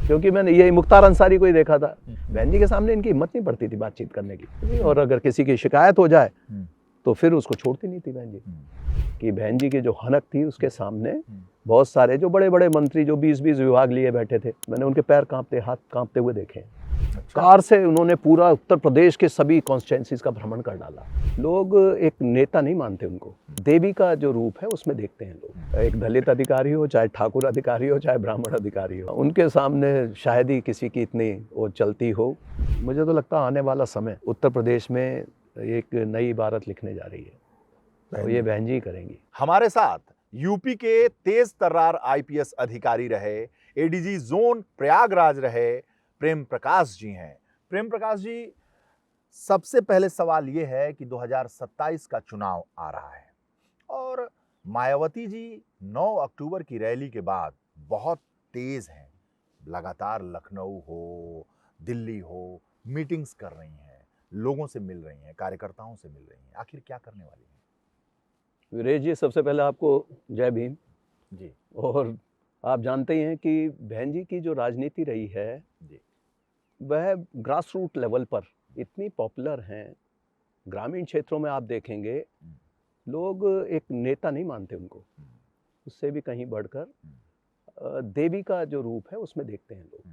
क्योंकि मैंने ये मुख्तार अंसारी को ही देखा था, बहन जी के सामने इनकी हिम्मत नहीं पड़ती थी बातचीत करने की, और अगर किसी की शिकायत हो जाए तो फिर उसको छोड़ती नहीं थी बहन जी। कि बहन जी की जो हनक थी उसके सामने बहुत सारे जो बड़े बड़े मंत्री जो 20-20 विभाग लिए बैठे थे, मैंने उनके पैर कांपते, हाथ कांपते हुए देखे। अच्छा। कार से उन्होंने पूरा उत्तर प्रदेश के सभी कॉन्स्टिट्यूंसीज का भ्रमण कर डाला। लोग एक नेता नहीं मानते उनको, देवी का जो रूप है उसमें देखते हैं लोग। एक दलित अधिकारी हो, चाहे ठाकुर अधिकारी हो, चाहे ब्राह्मण अधिकारी हो, उनके सामने शायद ही किसी की इतनी वो चलती हो। मुझे तो लगता है आने वाला समय उत्तर प्रदेश में एक नई इबारत लिखने जा रही है, तो ये बहन जी करेंगी। हमारे साथ यूपी के तेज तर्रार आईपीएस अधिकारी रहे, एडीजी जोन प्रयागराज रहे प्रेम प्रकाश जी हैं। प्रेम प्रकाश जी, सबसे पहले सवाल यह है कि 2027 का चुनाव आ रहा है और मायावती जी 9 अक्टूबर की रैली के बाद बहुत तेज हैं। लगातार लखनऊ हो, दिल्ली हो, मीटिंग्स कर रही हैं, लोगों से मिल रही हैं, कार्यकर्ताओं से मिल रही हैं। आखिर क्या करने वाली हैं? वीरेश जी, सबसे पहले आपको जय भीम जी। और आप जानते ही हैं कि बहन जी की जो राजनीति रही है जी। वह ग्रास रूट लेवल पर इतनी पॉपुलर हैं। ग्रामीण क्षेत्रों में आप देखेंगे लोग एक नेता नहीं मानते उनको, उससे भी कहीं बढ़कर देवी का जो रूप है उसमें देखते हैं लोग।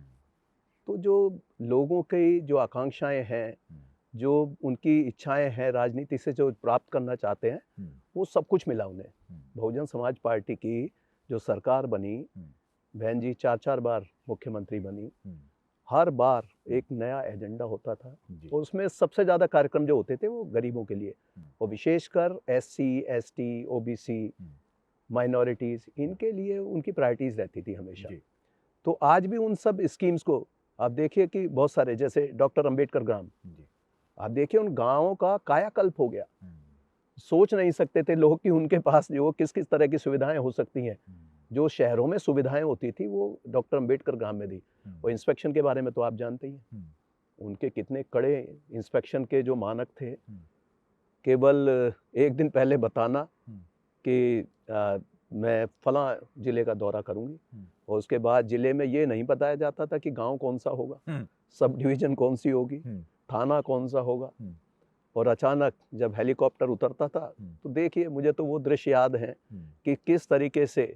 तो जो लोगों की जो आकांक्षाएं हैं, जो उनकी इच्छाएं हैं, राजनीति से जो प्राप्त करना चाहते हैं, वो सब कुछ मिला उन्हें। बहुजन समाज पार्टी की जो सरकार बनी, बहन जी 4-4 बार मुख्यमंत्री बनी, हर बार एक नया एजेंडा होता था और उसमें सबसे ज़्यादा कार्यक्रम जो होते थे वो गरीबों के लिए, और विशेषकर SC, ST, OBC, माइनॉरिटीज़, इनके लिए उनकी प्रायोरिटीज़ रहती थी हमेशा। तो आज भी उन सब स्कीम्स को आप देखिए कि बहुत सारे, जैसे डॉक्टर अंबेडकर ग्राम, आप देखिए उन गाँवों का कायाकल्प हो गया। सोच नहीं सकते थे लोग कि उनके पास जो किस किस तरह की सुविधाएं हो सकती हैं। जो शहरों में सुविधाएं होती थी वो डॉक्टर अंबेडकर ग्राम में थी। और इंस्पेक्शन के बारे में तो आप जानते ही हैं, उनके कितने कड़े इंस्पेक्शन के जो मानक थे। केवल एक दिन पहले बताना कि मैं फलां जिले का दौरा करूंगी, और उसके बाद जिले में ये नहीं बताया जाता था कि गांव कौन सा होगा, सब डिवीजन कौन सी होगी, थाना कौन सा होगा। और अचानक जब हेलीकॉप्टर उतरता था तो देखिए, मुझे तो वो दृश्य याद है कि किस तरीके से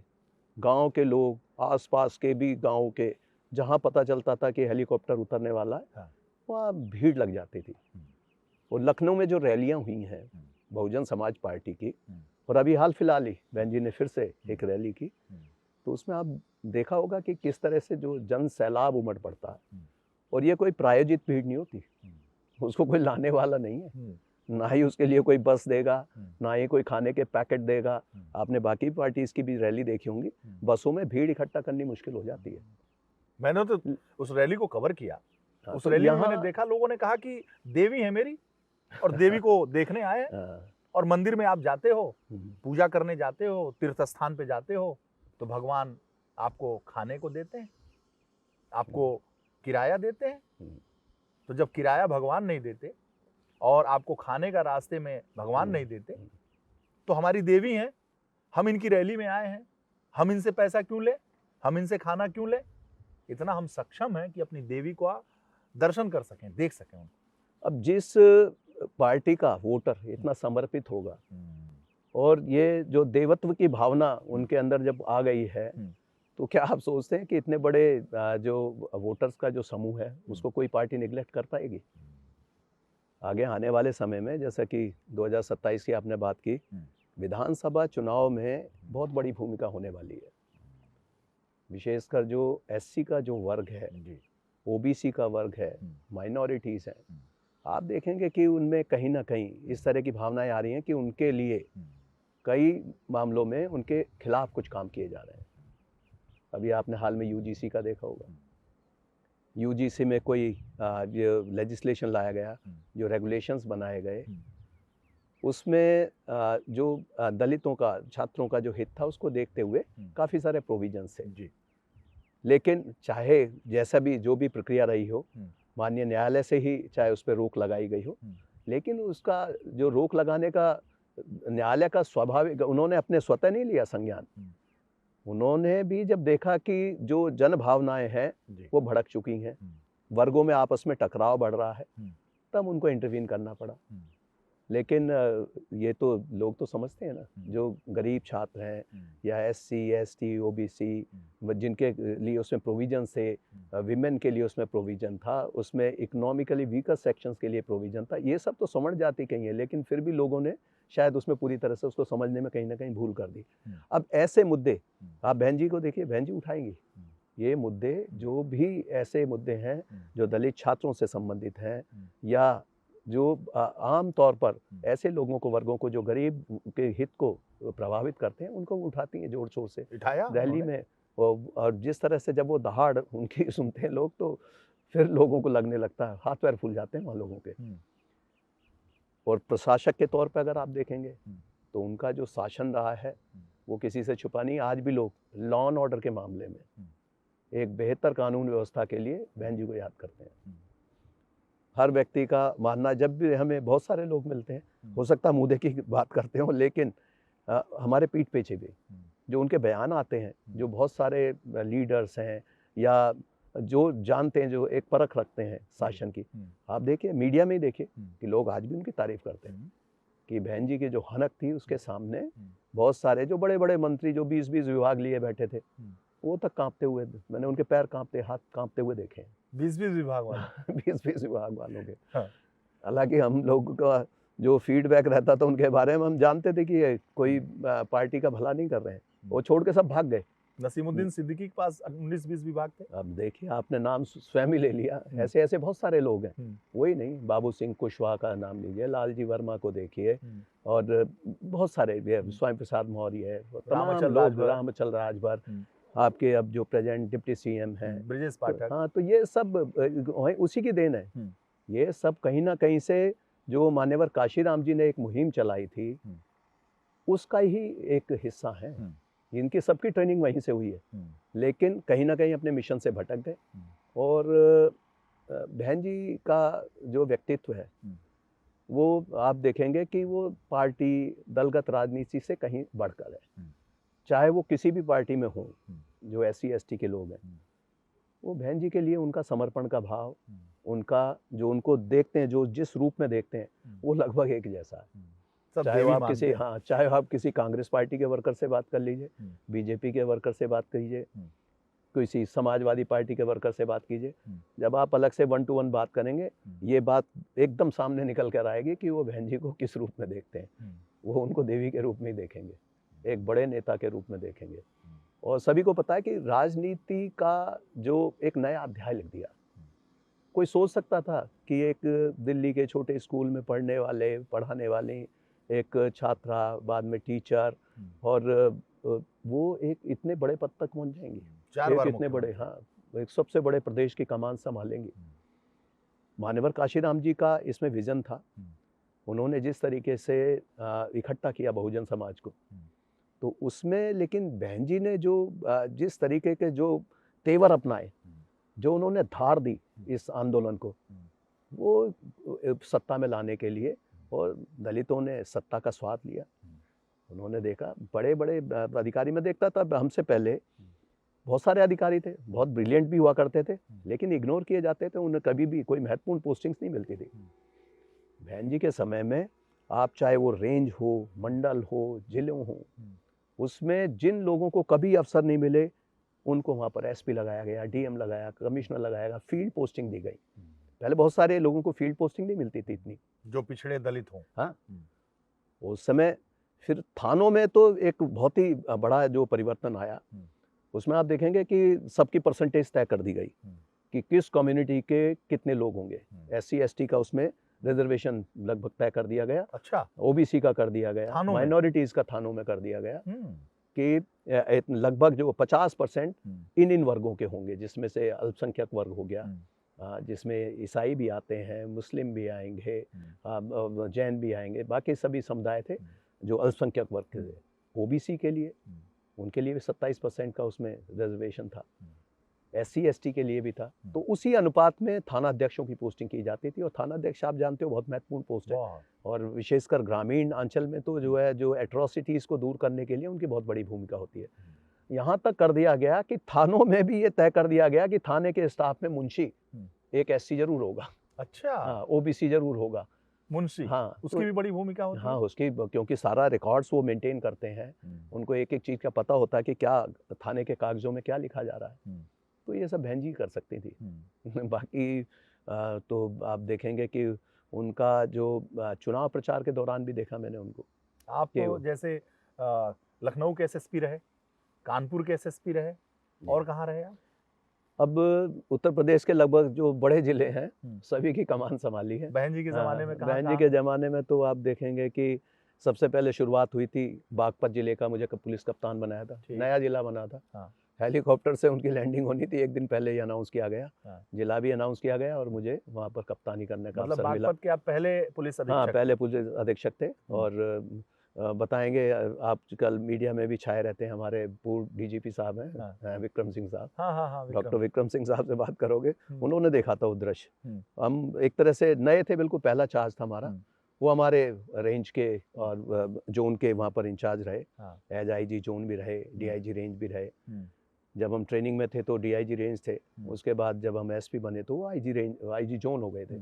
गांव के लोग, आसपास के भी गांव के, जहां पता चलता था कि हेलीकॉप्टर उतरने वाला है, वहाँ भीड़ लग जाती थी। और लखनऊ में जो रैलियां हुई हैं बहुजन समाज पार्टी की, और अभी हाल फिलहाल ही बहन जी ने फिर से एक रैली की, तो उसमें आप देखा होगा कि किस तरह से जो जन सैलाब उमड़ पड़ता है। और ये कोई प्रायोजित भीड़ नहीं होती, उसको कोई लाने वाला नहीं है, ना ही उसके लिए कोई बस देगा, ना ही कोई खाने के पैकेट देगा। आपने बाकी पार्टीज की भी रैली देखी होंगी, बसों में भीड़ इकट्ठा करनी मुश्किल हो जाती है। मैंने तो उस रैली को कवर किया। उस तो रैली में मैंने देखा, लोगों ने कहा कि देवी है मेरी और देवी को देखने आए हैं। और मंदिर में आप जाते हो, पूजा करने जाते हो, तीर्थ स्थान पे जाते हो, तो भगवान आपको खाने को देते हैं, आपको किराया देते हैं। तो जब किराया भगवान नहीं देते और आपको खाने का रास्ते में भगवान नहीं देते, तो हमारी देवी हैं, हम इनकी रैली में आए हैं, हम इनसे पैसा क्यों ले, हम इनसे खाना क्यों ले। इतना हम सक्षम हैं कि अपनी देवी को दर्शन कर सकें, देख सकें उनको। अब जिस पार्टी का वोटर इतना समर्पित होगा और ये जो देवत्व की भावना उनके अंदर जब आ गई है, तो क्या आप सोचते हैं कि इतने बड़े जो वोटर्स का जो समूह है उसको कोई पार्टी निगलेक्ट कर पाएगी? आगे आने वाले समय में, जैसा कि 2027 की आपने बात की, विधानसभा चुनाव में बहुत बड़ी भूमिका होने वाली है। विशेषकर जो SC का जो वर्ग है, OBC का वर्ग है, माइनॉरिटीज़ हैं, आप देखेंगे कि उनमें कहीं ना कहीं इस तरह की भावनाएं आ रही हैं कि उनके लिए कई मामलों में उनके खिलाफ कुछ काम किए जा रहे हैं। अभी आपने हाल में UGC का देखा होगा, UGC में कोई जो लेजिस्लेशन लाया गया, जो रेगुलेशंस बनाए गए, उसमें जो दलितों का, छात्रों का जो हित था उसको देखते हुए काफ़ी सारे प्रोविजंस थे। लेकिन चाहे जैसा भी जो भी प्रक्रिया रही हो, माननीय न्यायालय से ही चाहे उस पर रोक लगाई गई हो, लेकिन उसका जो रोक लगाने का न्यायालय का स्वाभाविक, उन्होंने अपने स्वतः नहीं लिया संज्ञान, उन्होंने भी जब देखा कि जो जन भावनाएं हैं जी। वो भड़क चुकी हैं, वर्गों में आपस में टकराव बढ़ रहा है, तब उनको इंटरवीन करना पड़ा। लेकिन ये तो लोग तो समझते हैं ना, जो गरीब छात्र हैं या SC ST OBC जिनके लिए उसमें प्रोविजन थे, विमेन के लिए उसमें प्रोविजन था, उसमें इकोनॉमिकली वीकर सेक्शंस के लिए प्रोविजन था, ये सब तो समझ जाती कहीं है, लेकिन फिर भी लोगों ने शायद उसमें पूरी तरह से उसको समझने में कहीं ना कहीं भूल कर दी। अब ऐसे मुद्दे आप बहन जी को देखिए, बहन जी उठाएंगी ये मुद्दे, जो भी ऐसे मुद्दे हैं जो दलित छात्रों से संबंधित हैं या जो आम तौर पर ऐसे लोगों को, वर्गों को जो गरीब के हित को प्रभावित करते हैं, उनको उठाती हैं जोर शोर से उठाया रैली में। और जिस तरह से जब वो दहाड़ उनकी सुनते हैं लोग, तो फिर लोगों को लगने लगता है, हाथ पैर फूल जाते हैं वहाँ लोगों के। और प्रशासक के तौर पर अगर आप देखेंगे तो उनका जो शासन रहा है वो किसी से छुपा नहीं। आज भी लोग लॉ एंड ऑर्डर के मामले में एक बेहतर कानून व्यवस्था के लिए बहन जी को याद करते हैं। हर व्यक्ति का मानना, जब भी हमें बहुत सारे लोग मिलते हैं, हो सकता है मुद्दे की बात करते हो, लेकिन हमारे पीठ पीछे भी जो उनके बयान आते हैं, जो बहुत सारे लीडर्स हैं या जो जानते हैं, जो एक परख रखते हैं शासन की, आप देखिए मीडिया में ही देखिए कि लोग आज भी उनकी तारीफ करते हैं कि बहन जी की जो हनक थी उसके सामने बहुत सारे जो बड़े बड़े मंत्री जो 20-20 विभाग लिए बैठे थे, वो तक कांपते हुए, मैंने उनके पैर कांपते, हाथ कांपते हुए देखे हैं। 20-20 विभाग वाले 20-20 विभाग वालों के। हाँ। हालांकि हम लोगों का जो फीडबैक रहता था उनके बारे में, हम जानते थे कि ये कोई पार्टी का भला नहीं कर रहे हैं, वो छोड़ के सब भाग गए। नसीमुद्दीन सिद्दीकी के पास 19-20 विभाग थे। अब देखिए, आपने नाम स्वयं ही ले लिया, ऐसे ऐसे बहुत सारे लोग हैं। वही नहीं, बाबू सिंह कुशवाहा का नाम लीजिए, लालजी वर्मा को देखिए, और बहुत सारे, स्वामी प्रसाद मौर्य, तमाम लोग, रामचल राजभर, आपके अब जो प्रेजेंट डिप्टी CM हैं ब्रजेश पाठक। हाँ, तो ये सब उसी की देन है। ये सब कहीं ना कहीं से जो मान्यवर काशीराम जी ने एक मुहिम चलाई थी, उसका ही एक हिस्सा है। इनकी सबकी ट्रेनिंग वहीं से हुई है, लेकिन कहीं ना कहीं अपने मिशन से भटक गए। और बहन जी का जो व्यक्तित्व है वो आप देखेंगे कि वो पार्टी दलगत राजनीति से कहीं बढ़कर है। चाहे वो किसी भी पार्टी में हो, जो SC ST के लोग हैं, वो बहन जी के लिए उनका समर्पण का भाव, उनका जो उनको देखते हैं, जो जिस रूप में देखते हैं, वो लगभग एक जैसा है। चाहे आप किसी कांग्रेस पार्टी के वर्कर से बात कर लीजिए, BJP के वर्कर से बात कीजिए, किसी समाजवादी पार्टी के वर्कर से बात कीजिए, जब आप अलग से 1 to 1 बात करेंगे, ये बात एकदम सामने निकल कर आएगी कि वो बहन जी को किस रूप में देखते हैं। वो उनको देवी के रूप में ही देखेंगे, एक बड़े नेता के रूप में देखेंगे। और सभी को पता है कि राजनीति का जो एक नया अध्याय लिख दिया। कोई सोच सकता था कि एक दिल्ली के छोटे स्कूल में पढ़ाने वाली एक छात्रा, बाद में टीचर, और वो एक इतने बड़े पद तक पहुंच जाएंगी, एक इतने बड़े, हाँ, एक सबसे बड़े प्रदेश की कमान संभालेंगी। मान्यवर काशीराम जी का इसमें विजन था। उन्होंने जिस तरीके से इकट्ठा किया बहुजन समाज को, तो उसमें, लेकिन बहन जी ने जो जिस तरीके के जो तेवर अपनाए, जो उन्होंने धार दी इस आंदोलन को, वो सत्ता में लाने के लिए, और दलितों ने सत्ता का स्वाद लिया। उन्होंने देखा बड़े बड़े अधिकारी, मैं देखता था हमसे पहले बहुत सारे अधिकारी थे, बहुत ब्रिलियंट भी हुआ करते थे, लेकिन इग्नोर किए जाते थे, उन्हें कभी भी कोई महत्वपूर्ण पोस्टिंग्स नहीं मिलती थी। बहन जी के समय में आप चाहे वो रेंज हो, मंडल हो, जिलों हो, उसमें जिन लोगों को कभी अवसर नहीं मिले, उनको वहाँ पर SP लगाया गया, DM लगाया, कमिश्नर लगाया गया, फील्ड पोस्टिंग दी गई। पहले बहुत सारे लोगों को फील्ड पोस्टिंग नहीं मिलती थी इतनी, जो पिछड़े दलित हों। हाँ, उस समय फिर थानों में तो एक बहुत ही बड़ा जो परिवर्तन आया, उसमें आप देखेंगे कि सबकी परसेंटेज तय कर दी गई कि किस कम्युनिटी के कितने लोग होंगे। SC ST का उसमें रिजर्वेशन लगभग तय कर दिया गया। अच्छा। OBC का कर दिया गया, माइनॉरिटीज का थानों में कर दिया गया कि लगभग जो 50% इन वर्गों के होंगे, जिसमें से अल्पसंख्यक वर्ग हो गया, जिसमें ईसाई भी आते हैं, मुस्लिम भी आएंगे, जैन भी आएंगे, बाकी सभी समुदाय थे जो अल्पसंख्यक वर्ग थे। OBC के लिए, उनके लिए भी 27% का उसमें रिजर्वेशन था, SC ST के लिए भी था। तो उसी अनुपात में थाना अध्यक्षों की पोस्टिंग की जाती थी, और थाना अध्यक्ष आप जानते हो बहुत महत्वपूर्ण पोस्ट है, और विशेषकर ग्रामीण अंचल में तो जो है, जो एट्रोसिटीज़ को दूर करने के लिए उनकी बहुत बड़ी भूमिका होती है। यहाँ तक कर दिया गया कि थानों में भी ये तय कर दिया गया कि थाने के स्टाफ में मुंशी एक एससी जरूर होगा। अच्छा, हाँ, ओबीसी जरूर होगा। मुंशी, हाँ, उसकी भी बड़ी भूमिका होती हाँ, है। उसकी क्योंकि सारा रिकॉर्ड्स वो मेंटेन करते हैं, उनको एक एक चीज़ का पता होता है कि क्या थाने के कागजों में क्या लिखा जा रहा है। तो ये सब बहन जी कर सकती थी। बाकी तो आप देखेंगे कि उनका जो चुनाव प्रचार के दौरान भी देखा मैंने उनको। आप जैसे लखनऊ के एसएसपी रहे, कानपुर के एसएसपी रहे, और कहाँ रहे आप? अब उत्तर प्रदेश के लगभग जो बड़े जिले हैं सभी की कमान संभाली है। बहन जी के ज़माने में बहन जी के ज़माने में तो आप देखेंगे कि सबसे पहले शुरुआत हुई थी बागपत जिले का, मुझे पुलिस कप्तान बनाया था, नया जिला बना था। हाँ। हेलीकॉप्टर से उनकी लैंडिंग होनी थी, एक दिन पहले ही अनाउंस किया गया। हाँ। जिला भी अनाउंस किया गया और मुझे वहाँ पर कप्तानी करने का अवसर मिला। बागपत के आप पहले पुलिस अधीक्षक? हाँ, पहले पुलिस अधीक्षक थे। और बताएंगे, आजकल मीडिया में भी छाए रहते हैं, हमारे पूर्व डीजीपी साहब हैं, विक्रम सिंह साहब। हाँ, डॉक्टर विक्रम सिंह साहब से बात करोगे, उन्होंने देखा था वो दृश्य। हम एक तरह से नए थे, बिल्कुल पहला चार्ज था हमारा। वो हमारे रेंज के और जोन के वहाँ पर इंचार्ज रहे। एज आईजी जोन भी रहे, डीआईजी रेंज भी रहे। जब हम ट्रेनिंग में थे तो डीआईजी रेंज थे, उसके बाद जब हम एसपी बने तो वो आईजी जोन हो गए थे।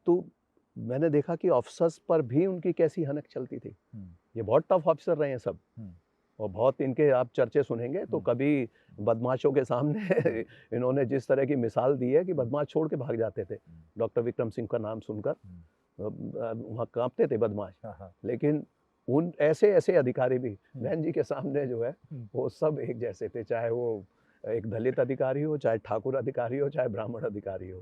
तो मैंने देखा कि ऑफिसर्स पर भी उनकी कैसी हनक चलती थी। ये बहुत टफ ऑफिसर रहे हैं सब, और बहुत इनके आप चर्चे सुनेंगे तो कभी बदमाशों के सामने इन्होंने जिस तरह की मिसाल दी है कि बदमाश छोड़ के भाग जाते थे। डॉक्टर विक्रम सिंह का नाम सुनकर वहाँ कांपते थे बदमाश। लेकिन उन ऐसे ऐसे अधिकारी भी बहन जी के सामने जो है वो सब एक जैसे थे, चाहे वो एक दलित अधिकारी हो, चाहे ठाकुर अधिकारी हो, चाहे ब्राह्मण अधिकारी हो।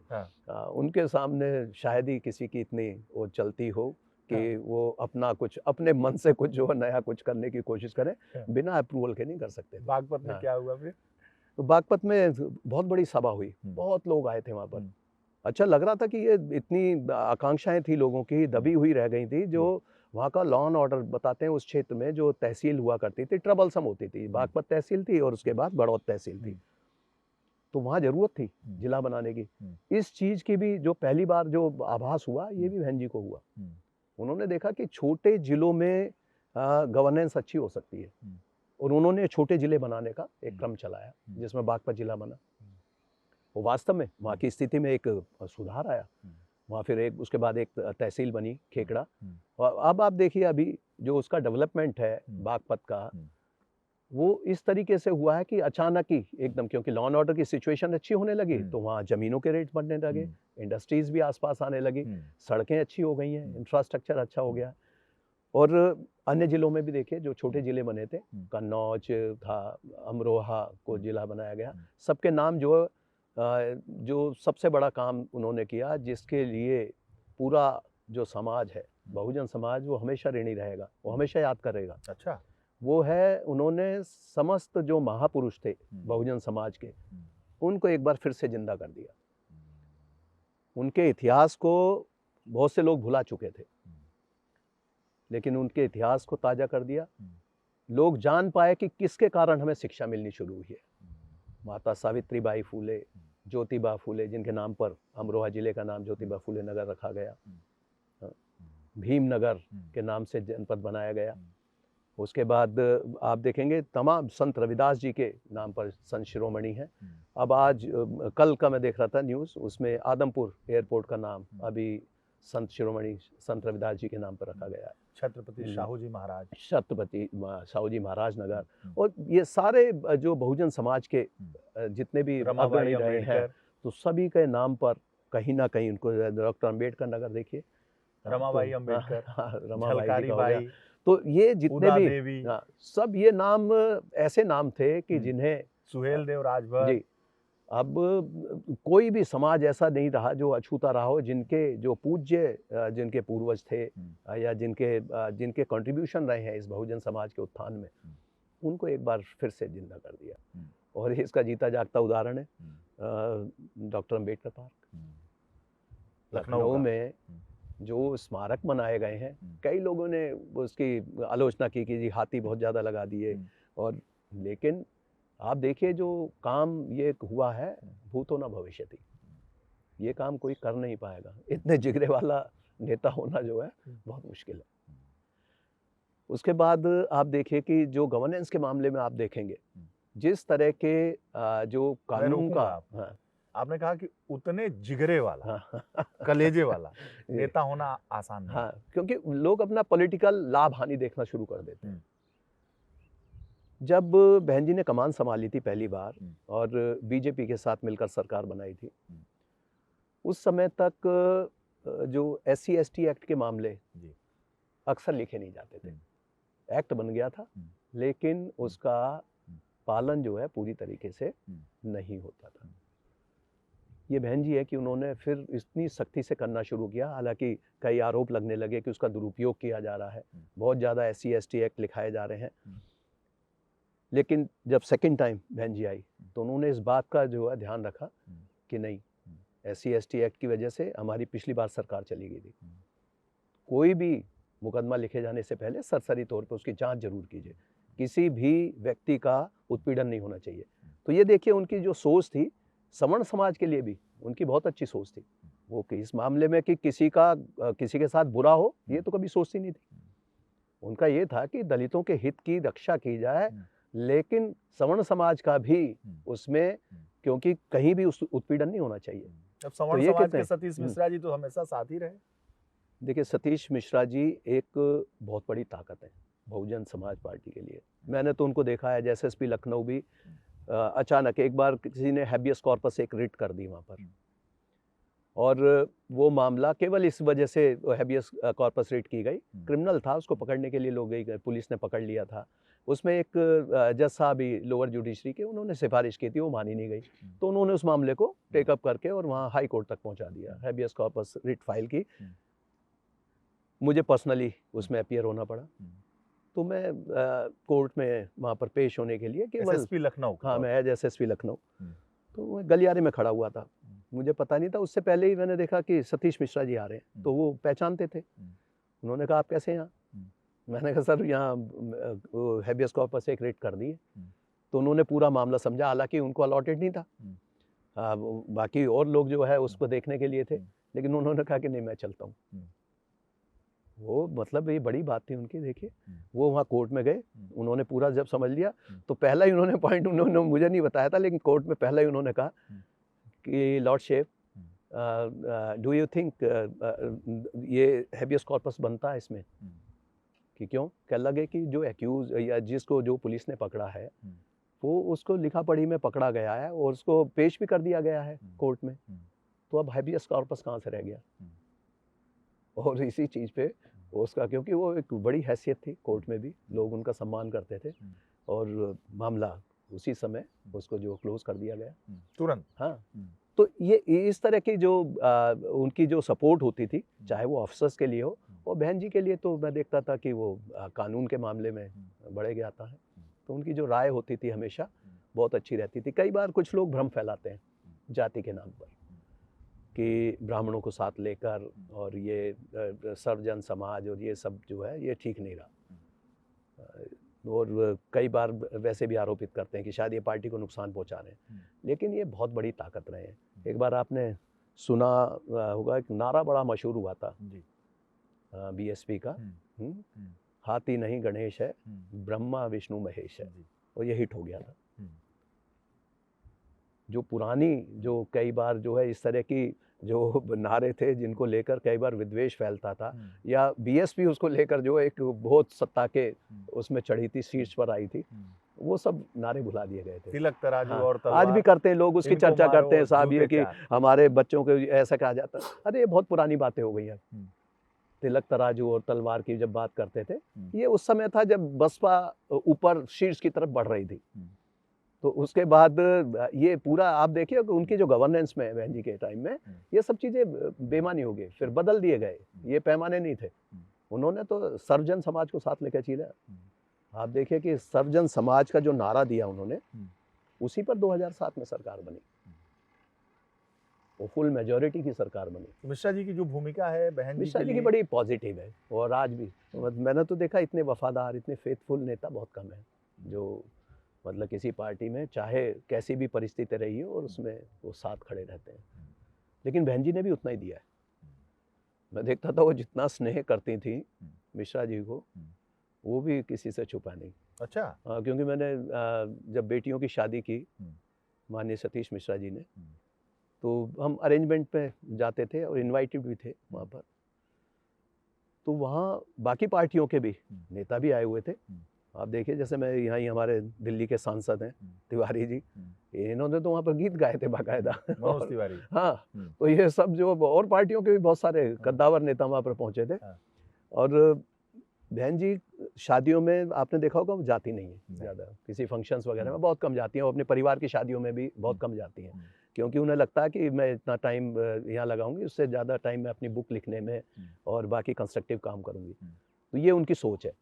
उनके सामने शायद ही किसी की इतनी वो चलती हो कि वो अपना कुछ अपने मन से कुछ जो है नया कुछ करने की कोशिश करें, बिना अप्रूवल के नहीं कर सकते। बागपत में क्या हुआ फिर? तो बागपत में बहुत बड़ी सभा हुई, बहुत लोग आए थे वहाँ पर। अच्छा लग रहा था कि ये इतनी आकांक्षाएं थी लोगों की, दबी हुई रह गई थी। जो वहाँ का लॉ एंड ऑर्डर बताते हैं, उस क्षेत्र में जो तहसील हुआ करती थी ट्रबलसम होती थी। बागपत तहसील थी और उसके बाद बड़ौद तहसील थी, तो वहाँ जरूरत थी जिला बनाने की। इस चीज की भी जो पहली बार जो आभास हुआ, ये भी बहन जी को हुआ। उन्होंने देखा कि छोटे जिलों में गवर्नेंस अच्छी हो सकती है, और उन्होंने छोटे जिले बनाने का एक क्रम चलाया, जिसमें बागपत जिला बना। वो वास्तव में वहाँ की स्थिति में एक सुधार आया। वहाँ फिर एक उसके बाद एक तहसील बनी खेकड़ा। और अब आप देखिए अभी जो उसका डेवलपमेंट है बागपत का, वो इस तरीके से हुआ है कि अचानक ही एकदम, क्योंकि लॉ एंड ऑर्डर की सिचुएशन अच्छी होने लगी तो वहाँ जमीनों के रेट बढ़ने लगे, इंडस्ट्रीज भी आसपास आने लगी, सड़कें अच्छी हो गई हैं, इंफ्रास्ट्रक्चर अच्छा हो गया। और अन्य जिलों में भी देखिए जो छोटे जिले बने थे, कन्नौज था, अमरोहा को जिला बनाया गया। सबके नाम जो सबसे बड़ा काम उन्होंने किया, जिसके लिए पूरा जो समाज है, बहुजन समाज, वो हमेशा ऋणी रहेगा, वो हमेशा याद करेगा। अच्छा, वो है उन्होंने समस्त जो महापुरुष थे बहुजन समाज के, उनको एक बार फिर से जिंदा कर दिया। उनके इतिहास को बहुत से लोग भुला चुके थे, लेकिन उनके इतिहास को ताजा कर दिया। लोग जान पाए कि किसके कारण हमें शिक्षा मिलनी शुरू हुई है। माता सावित्रीबाई फूले, ज्योतिबा फूले, जिनके नाम पर अमरोहा जिले का नाम ज्योतिबा फूले नगर रखा गया, भीमनगर के नाम से जनपद बनाया गया। उसके बाद आप देखेंगे तमाम संत रविदास जी के नाम पर संत शिरोमणि हैं। अब आज कल का मैं देख रहा था न्यूज़, उसमें आदमपुर एयरपोर्ट का नाम अभी संत शिरोमणि संत रविदास जी के नाम पर रखा गया है। छत्रपति शाहू जी महाराज, छत्रपति शाहू जी महाराज नगर। और ये सारे जो बहुजन समाज के जितने भी अग्रणी रहे हैं, तो सभी के नाम पर कहीं ना कहीं उनको, डॉक्टर अम्बेडकर नगर देखिए, रमाबाई अम्बेडकर, रमाबाई बाई, तो ये जितने भी सब ये नाम ऐसे नाम थे कि जिन्हें सुहेल देव राजभर जी, अब कोई भी समाज ऐसा नहीं रहा जो अछूता रहा हो, जिनके जो पूज्य जिनके पूर्वज थे या जिनके कंट्रीब्यूशन रहे हैं इस बहुजन समाज के उत्थान में, उनको एक बार फिर से जिंदा कर दिया। और इसका जीता जागता उदाहरण है डॉक्टर अम्बेडकर पार्क लखनऊ में जो स्मारक बनाए गए हैं। कई लोगों ने उसकी आलोचना की कि जी हाथी बहुत ज़्यादा लगा दिए, और लेकिन आप देखिए जो काम ये हुआ है, भूतो न भविष्यति, ये काम कोई कर नहीं पाएगा। इतने जिगरे वाला नेता होना जो है बहुत मुश्किल है। उसके बाद आप देखिए कि जो गवर्नेंस के मामले में आप देखेंगे, जिस तरह के जो मैं कानून रोकूंगा का, आप। हाँ, आपने कहा कि उतने जिगरे वाला, हाँ, कलेजे वाला ये, नेता होना आसान नहीं। हाँ, क्योंकि लोग अपना पॉलिटिकल लाभ हानि देखना शुरू कर देते हैं। जब बहन जी ने कमान संभाली थी पहली बार और बीजेपी के साथ मिलकर सरकार बनाई थी, उस समय तक जो SC/ST एक्ट के मामले अक्सर लिखे नहीं जाते थे। एक्ट बन गया था, लेकिन उसका पालन जो है पूरी तरीके से नहीं होता था। ये बहन जी है कि उन्होंने फिर इतनी सख्ती से करना शुरू किया, हालांकि कई आरोप लगने लगे कि उसका दुरुपयोग किया जा रहा है, बहुत ज़्यादा SC/ST एक्ट लिखाए जा रहे हैं। लेकिन जब सेकंड टाइम बहन जी आई तो उन्होंने इस बात का जो है ध्यान रखा कि नहीं, SC/ST एक्ट की वजह से हमारी पिछली बार सरकार चली गई थी, कोई भी मुकदमा लिखे जाने से पहले सरसरी तौर पर उसकी जांच जरूर कीजिए, किसी भी व्यक्ति का उत्पीड़न नहीं होना चाहिए। तो ये देखिए उनकी जो सोच थी, सवर्ण समाज के लिए भी उनकी बहुत अच्छी सोच थी। वो कि इस मामले में कि किसी के साथ बुरा हो, ये तो कभी सोचती नहीं थी। उनका ये था कि दलितों के हित की रक्षा की जाए, लेकिन सवर्ण समाज का भी उसमें, क्योंकि कहीं भी उत्पीड़न नहीं होना चाहिए। अब सवर्ण ये समाज कहते के हैं, सतीश मिश्रा जी तो हमेशा साथ ही रहे। देखिए सतीश मिश्रा जी एक बहुत बड़ी ताकत है बहुजन समाज पार्टी के लिए। मैंने तो उनको देखा है, जैसे एसपी लखनऊ भी अचानक एक बार किसी ने हैबियस कॉर्पस एक रिट कर दी वहाँ पर, और वो मामला केवल इस वजह से हैबियस कॉर्पस रिट की गई, क्रिमिनल था, उसको पकड़ने के लिए लोग गई, पुलिस ने पकड़ लिया था। उसमें एक जज साहब ही लोअर जुडिशरी के, उन्होंने सिफारिश की थी, वो मानी नहीं गई, तो उन्होंने उस मामले को टेकअप करके और वहाँ हाई कोर्ट तक पहुँचा दिया, हैबियस कॉर्पस रिट फाइल की। मुझे पर्सनली उसमें अपीयर होना पड़ा, तो मैं कोर्ट में वहाँ पर पेश होने के लिए केवल एसएसपी लखनऊ, हाँ, मैं एज एसएसपी लखनऊ, तो मैं गलियारे में खड़ा हुआ था, मुझे पता नहीं था, उससे पहले ही मैंने देखा कि सतीश मिश्रा जी आ रहे हैं, तो वो पहचानते थे। उन्होंने कहा आप कैसे यहाँ? मैंने कहा सर यहाँ हैबियस कॉर्पस एक रेट कर दी है। तो उन्होंने पूरा मामला समझा, हालांकि उनको अलॉटेड नहीं था, बाकी और लोग जो है उसको देखने के लिए थे, लेकिन उन्होंने कहा कि नहीं मैं चलता हूँ। वो मतलब ये बड़ी बात थी उनकी। देखिए वो वहाँ कोर्ट में गए, उन्होंने पूरा जब समझ लिया तो पहला ही उन्होंने पॉइंट, उन्होंने मुझे नहीं बताया था, लेकिन कोर्ट में पहला ही उन्होंने कहा कि लॉर्डशिप डू यू थिंक ये हैबियस कॉर्पस बनता है इसमें? कि क्यों? क्या लगे कि जो एक्यूज या जिसको जो पुलिस ने पकड़ा है वो उसको लिखा पढ़ी में पकड़ा गया है और उसको पेश भी कर दिया गया है कोर्ट में, तो अब हैबियस कॉर्पस कहाँ से रह गया? और इसी चीज़ पे उसका, क्योंकि वो एक बड़ी हैसियत थी कोर्ट में भी, लोग उनका सम्मान करते थे, और मामला उसी समय उसको जो क्लोज कर दिया गया तुरंत। हाँ, तो ये इस तरह की जो उनकी जो सपोर्ट होती थी, चाहे वो ऑफिसर्स के लिए हो और बहन जी के लिए, तो मैं देखता था कि वो कानून के मामले में बड़े ज्ञाता है, तो उनकी जो राय होती थी हमेशा बहुत अच्छी रहती थी। कई बार कुछ लोग भ्रम फैलाते हैं जाति के नाम पर कि ब्राह्मणों को साथ लेकर, और ये सर्वजन समाज और ये सब जो है ये ठीक नहीं रहा, और कई बार वैसे भी आरोपित करते हैं कि शायद ये पार्टी को नुकसान पहुंचा रहे हैं, लेकिन ये बहुत बड़ी ताकत रहे हैं। एक बार आपने सुना होगा, एक नारा बड़ा मशहूर हुआ था BSP का, हाथी नहीं गणेश है, ब्रह्मा विष्णु महेश है, और ये हिट हो गया था। जो पुरानी जो कई बार जो है इस तरह की जो नारे थे जिनको लेकर कई बार विद्वेष फैलता था, या BSP उसको लेकर जो एक बहुत सत्ता के उसमें चढ़ी थी, शीर्ष पर आई थी, वो सब नारे भुला दिए गए थे। तिलक तराजू हाँ, और तलवार आज भी करते हैं लोग, उसकी चर्चा करते हैं साहब, ये कि हमारे बच्चों को ऐसा कहा जाता है। अरे ये बहुत पुरानी बातें हो गई हैं। तिलक तराजू और तलवार की जब बात करते थे, ये उस समय था जब बसपा ऊपर शीर्ष की तरफ बढ़ रही थी, तो उसके बाद ये पूरा आप देखिए उनकी जो गवर्नेंस में बहन जी के टाइम में ये सब चीज़ें बेमानी हो गई, फिर बदल दिए गए, ये पैमाने नहीं थे। उन्होंने तो सर्वजन समाज को साथ लेकर चला। आप देखिए कि सर्वजन समाज का जो नारा दिया उन्होंने, उसी पर 2007 में सरकार बनी, वो फुल मेजॉरिटी की सरकार बनी। मिश्रा जी की जो भूमिका है बहन जी मिश्रा जी की बड़ी पॉजिटिव है, और आज भी मैंने तो देखा इतने वफादार, इतने फेथफुल नेता बहुत कम है, जो मतलब किसी पार्टी में चाहे कैसी भी परिस्थिति रही हो और उसमें वो साथ खड़े रहते हैं। लेकिन बहन जी ने भी उतना ही दिया है। मैं देखता था वो जितना स्नेह करती थी मिश्रा जी को, वो भी किसी से छुपा नहीं। अच्छा। क्योंकि मैंने जब बेटियों की शादी की माननीय सतीश मिश्रा जी ने, तो हम अरेंजमेंट पे जाते थे और इनवाइटेड भी थे वहाँ पर। तो वहाँ बाकी पार्टियों के भी नेता भी आए हुए थे। आप देखिए, जैसे मैं यहाँ ही हमारे दिल्ली के सांसद हैं तिवारी जी, इन्होंने तो वहाँ पर गीत गाए थे बाकायदा। मनोज तिवारी। हाँ, तो ये सब जो और पार्टियों के भी बहुत सारे कद्दावर नेता वहाँ पर पहुँचे थे। और बहन जी शादियों में आपने देखा होगा वो जाती नहीं है ज़्यादा, किसी फंक्शंस वगैरह में बहुत कम जाती हैं, और अपने परिवार की शादियों में भी बहुत कम जाती हैं, क्योंकि उन्हें लगता है कि मैं इतना टाइम यहाँ लगाऊंगी, उससे ज़्यादा टाइम मैं अपनी बुक लिखने में और बाकी कंस्ट्रक्टिव काम करूँगी। तो ये उनकी सोच है।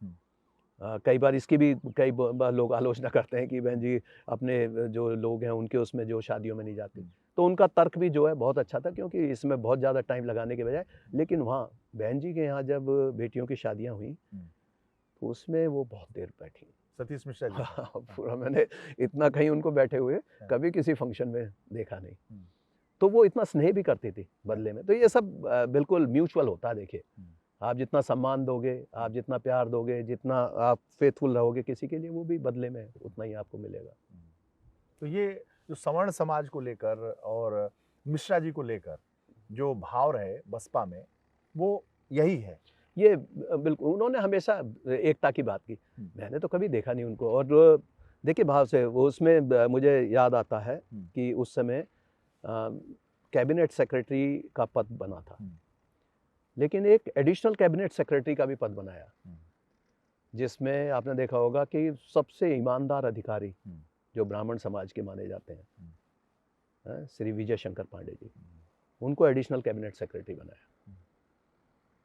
कई बार इसकी भी कई बार लोग आलोचना करते हैं कि बहन जी अपने जो लोग हैं उनके उसमें जो शादियों में नहीं जाती। तो उनका तर्क भी जो है बहुत अच्छा था, क्योंकि इसमें बहुत ज़्यादा टाइम लगाने के बजाय, लेकिन वहाँ बहन जी के यहाँ जब बेटियों की शादियाँ हुई तो उसमें वो बहुत देर बैठी, सतीश मिश्रा जी। पूरा मैंने इतना कहीं उनको बैठे हुए कभी किसी फंक्शन में देखा नहीं। तो वो इतना स्नेह भी करती थी बदले में। तो ये सब बिल्कुल म्यूचुअल होता है। देखिए, आप जितना सम्मान दोगे, आप जितना प्यार दोगे, जितना आप फेथफुल रहोगे किसी के लिए, वो भी बदले में उतना ही आपको मिलेगा। तो ये जो सवर्ण समाज को लेकर और मिश्रा जी को लेकर जो भाव रहे बसपा में, वो यही है। ये बिल्कुल, उन्होंने हमेशा एकता की बात की। मैंने तो कभी देखा नहीं उनको। और देखिए भाव से वो, उसमें मुझे याद आता है कि उस समय कैबिनेट सेक्रेटरी का पद बना था, लेकिन एक एडिशनल कैबिनेट सेक्रेटरी का भी पद बनाया, जिसमें आपने देखा होगा कि सबसे ईमानदार अधिकारी जो ब्राह्मण समाज के माने जाते हैं, श्री विजय शंकर पांडे जी, उनको एडिशनल कैबिनेट सेक्रेटरी बनाया।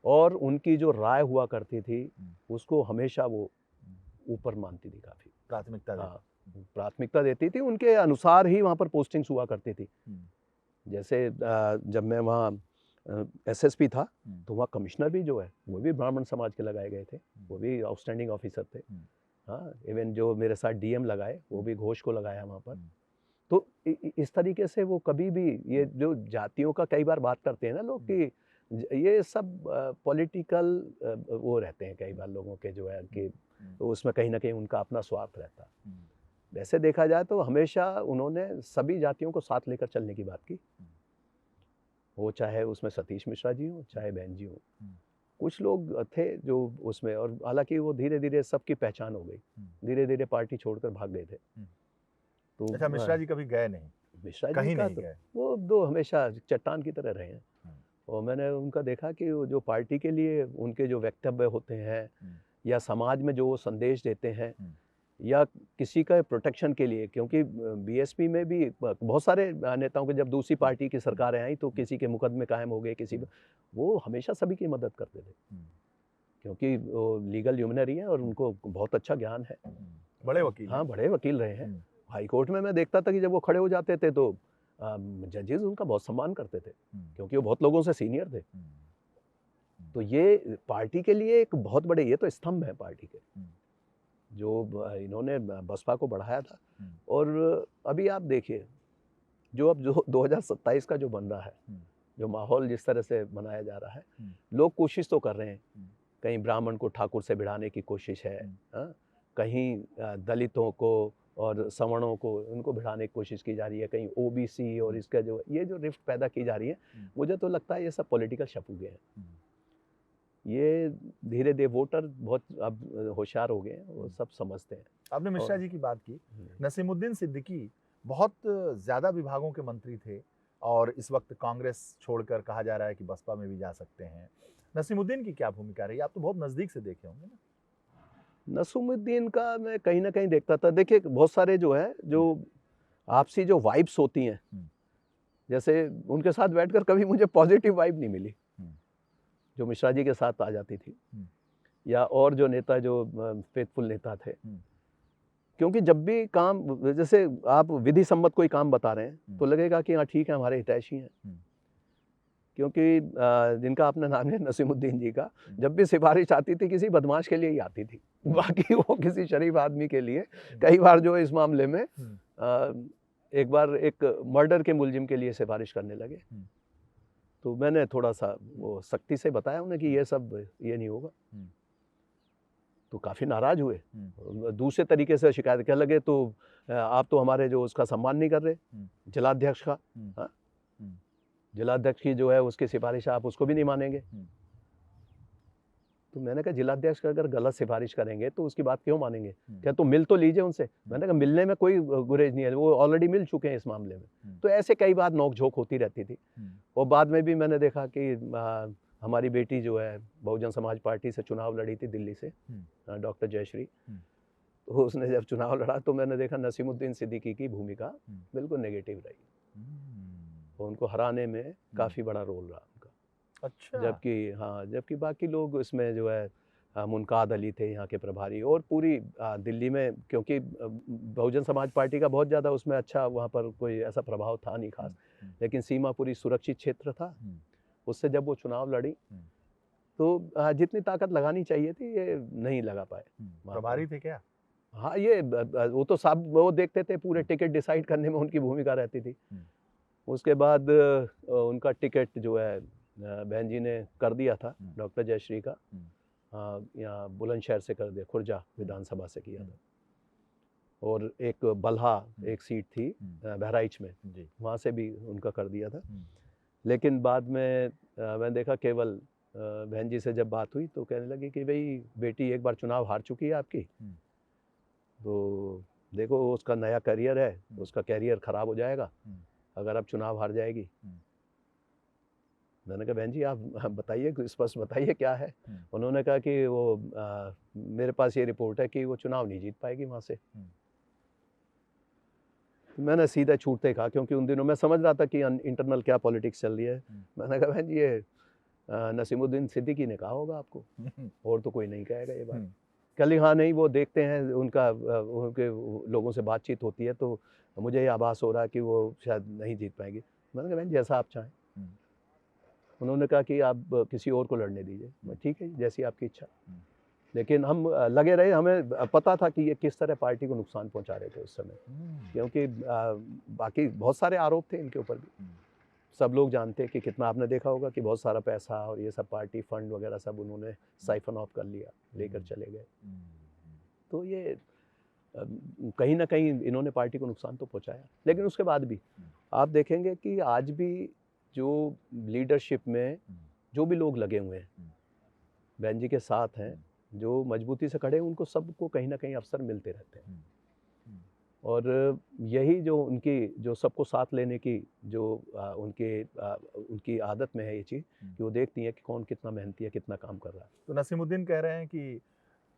और उनकी जो राय हुआ करती थी उसको हमेशा वो ऊपर मानती थी, काफ़ी प्राथमिकता देती थी। उनके अनुसार ही वहाँ पर पोस्टिंग्स हुआ करती थी। जैसे जब मैं वहाँ एसएसपी था तो वहाँ कमिश्नर भी जो है वो भी ब्राह्मण समाज के लगाए गए थे, वो भी आउटस्टैंडिंग ऑफिसर थे। हाँ, इवन जो मेरे साथ डीएम लगाए वो भी घोष को लगाया वहाँ पर। तो इस तरीके से वो कभी भी, ये जो जातियों का कई बार बात करते हैं ना लोग कि ये सब पॉलिटिकल वो रहते हैं कई बार लोगों के जो है कि उसमें कहीं ना कहीं उनका अपना स्वार्थ रहता है। वैसे देखा जाए तो हमेशा उन्होंने सभी जातियों को साथ लेकर चलने की बात की, वो चाहे उसमें सतीश मिश्रा जी हो चाहे बहन जी हो। कुछ लोग थे जो उसमें, और हालांकि वो धीरे धीरे सबकी पहचान हो गई, धीरे धीरे पार्टी छोड़कर भाग गए थे। तो अच्छा, मिश्रा जी कभी गए नहीं? मिश्रा कहीं जी का नहीं तो गए। वो दो हमेशा चट्टान की तरह रहे हैं। और मैंने उनका देखा कि वो जो पार्टी के लिए उनके जो वक्तव्य होते हैं या समाज में जो वो संदेश देते हैं या किसी का प्रोटेक्शन के लिए, क्योंकि बीएसपी में भी बहुत सारे नेताओं के जब दूसरी पार्टी की सरकारें आई तो किसी के मुकदमे कायम हो गए, किसी वो हमेशा सभी की मदद करते थे, क्योंकि वो लीगल ल्यूमिनरी है और उनको बहुत अच्छा ज्ञान है। बड़े वकील। हाँ, बड़े वकील रहे हैं। हाई कोर्ट में मैं देखता था कि जब वो खड़े हो जाते थे तो जजेस उनका बहुत सम्मान करते थे, क्योंकि वो बहुत लोगों से सीनियर थे। तो ये पार्टी के लिए एक बहुत बड़े, ये तो स्तंभ है पार्टी के, जो इन्होंने बसपा को बढ़ाया था। और अभी आप देखिए जो अब जो 2027 का जो बन रहा है, जो माहौल जिस तरह से बनाया जा रहा है, लोग कोशिश तो कर रहे हैं, कहीं ब्राह्मण को ठाकुर से भिड़ाने की कोशिश है, कहीं दलितों को और सवर्णों को उनको भिड़ाने की कोशिश की जा रही है, कहीं ओबीसी और इसका जो ये जो रिफ्ट पैदा की जा रही है, मुझे तो लगता है ये सब पॉलिटिकल शफूगे हैं। ये धीरे धीरे वोटर बहुत अब होशियार हो गए हैं, वो सब समझते हैं। आपने मिश्रा जी की बात की। नसीमुद्दीन सिद्दीकी बहुत ज़्यादा विभागों के मंत्री थे और इस वक्त कांग्रेस छोड़कर कहा जा रहा है कि बसपा में भी जा सकते हैं। नसीमुद्दीन की क्या भूमिका रही? आप तो बहुत नज़दीक से देखे होंगे ना? नसीमुद्दीन का मैं कहीं ना कहीं देखता था। देखिए बहुत सारे जो है जो आपसी जो वाइब्स होती हैं, जैसे उनके साथ बैठकर कभी मुझे पॉजिटिव वाइब नहीं मिली जो मिश्रा जी के साथ आ जाती थी, या और जो नेता जो फेथफुल नेता थे। क्योंकि जब भी काम, जैसे आप विधि सम्मत कोई काम बता रहे हैं तो लगेगा कि हाँ ठीक है, हमारे हितैषी हैं। क्योंकि जिनका आपने नाम लिया नसीमुद्दीन जी का, जब भी सिफारिश आती थी किसी बदमाश के लिए ही आती थी, बाकी वो किसी शरीफ आदमी के लिए। कई बार जो इस मामले में एक बार एक मर्डर के मुलजिम के लिए सिफारिश करने लगे, तो मैंने थोड़ा सा वो सख्ती से बताया उन्हें कि ये सब ये नहीं होगा। तो काफ़ी नाराज़ हुए। दूसरे तरीके से शिकायत करने लगे, तो आप तो हमारे जो उसका सम्मान नहीं कर रहे, जिलाध्यक्ष का। हाँ, जिलाध्यक्ष की जो है उसकी सिफारिश आप उसको भी नहीं मानेंगे। तो मैंने कहा जिलाध्यक्ष का अगर गलत सिफारिश करेंगे तो उसकी बात क्यों मानेंगे? क्या तो मिल तो लीजिए उनसे। मैंने कहा मिलने में कोई गुरेज नहीं है, वो ऑलरेडी मिल चुके हैं इस मामले में। तो ऐसे कई बार नोक-झोंक होती रहती थी। और बाद में भी मैंने देखा कि हमारी बेटी जो है बहुजन समाज पार्टी से चुनाव लड़ी थी दिल्ली से, डॉक्टर जयश्री। तो उसने जब चुनाव लड़ा तो मैंने देखा नसीमुद्दीन सिद्दीकी की भूमिका बिल्कुल नेगेटिव रही। उनको हराने में काफ़ी बड़ा रोल रहा उनका। अच्छा। जबकि बाकी लोग इसमें जो है मुनकाद अली थे यहाँ के प्रभारी, और पूरी दिल्ली में, क्योंकि बहुजन समाज पार्टी का बहुत ज़्यादा उसमें अच्छा वहाँ पर कोई ऐसा प्रभाव था नहीं खास, लेकिन सीमापुरी सुरक्षित क्षेत्र था। उससे जब वो चुनाव लड़ी तो जितनी ताकत लगानी चाहिए थी ये नहीं लगा पाए। प्रभारी थे क्या? हाँ, ये वो तो सब वो देखते थे, पूरे टिकट डिसाइड करने में उनकी भूमिका रहती थी। उसके बाद उनका टिकट जो है बहन जी ने कर दिया था, डॉक्टर जयश्री का, यहाँ बुलंदशहर से कर दिया, खुर्जा विधानसभा से किया था। और एक बल्हा एक सीट थी बहराइच में, वहाँ से भी उनका कर दिया था। लेकिन बाद में मैंने देखा केवल बहन जी से जब बात हुई तो कहने लगी कि भाई बेटी एक बार चुनाव हार चुकी है आपकी, तो देखो उसका नया करियर है, उसका कैरियर ख़राब हो जाएगा अगर आप चुनाव हार जाएगी। मैंने कहा बहन जी आप बताइए, स्पष्ट बताइए क्या है। उन्होंने कहा कि वो मेरे पास ये रिपोर्ट है कि वो चुनाव नहीं जीत पाएगी वहाँ से। तो मैंने सीधा छूटते कहा, क्योंकि उन दिनों मैं समझ रहा था कि इंटरनल क्या पॉलिटिक्स चल रही है। मैंने कहा बहन जी ये नसीमुद्दीन सिद्दीकी ने कहा होगा आपको, और तो कोई नहीं कहेगा ये बात। कल हाँ नहीं, वो देखते हैं उनके लोगों से बातचीत होती है तो मुझे ये आभास हो रहा है कि वो शायद नहीं जीत पाएंगी। मैंने कहा बहन जैसा आप चाहें। उन्होंने कहा कि आप किसी और को लड़ने दीजिए। ठीक है, जैसी आपकी इच्छा। लेकिन हम लगे रहे, हमें पता था कि ये किस तरह पार्टी को नुकसान पहुंचा रहे थे उस समय, क्योंकि बाकी बहुत सारे आरोप थे इनके ऊपर भी। सब लोग जानते हैं कि कितना, आपने देखा होगा कि बहुत सारा पैसा और ये सब पार्टी फंड वगैरह सब उन्होंने साइफन ऑफ कर लिया, लेकर चले गए। तो ये कहीं ना कहीं इन्होंने पार्टी को नुकसान तो पहुंचाया। लेकिन उसके बाद भी आप देखेंगे कि आज भी जो लीडरशिप में जो भी लोग लगे हुए हैं, बहन जी के साथ हैं, जो मजबूती से खड़े हैं, उनको सबको कहीं ना कहीं अवसर मिलते रहते हैं। और यही जो उनकी जो सबको साथ लेने की जो उनकी आदत में है ये चीज़, कि वो देखती हैं कि कौन कितना मेहनती है, कितना काम कर रहा है। तो नसीमुद्दीन कह रहे हैं कि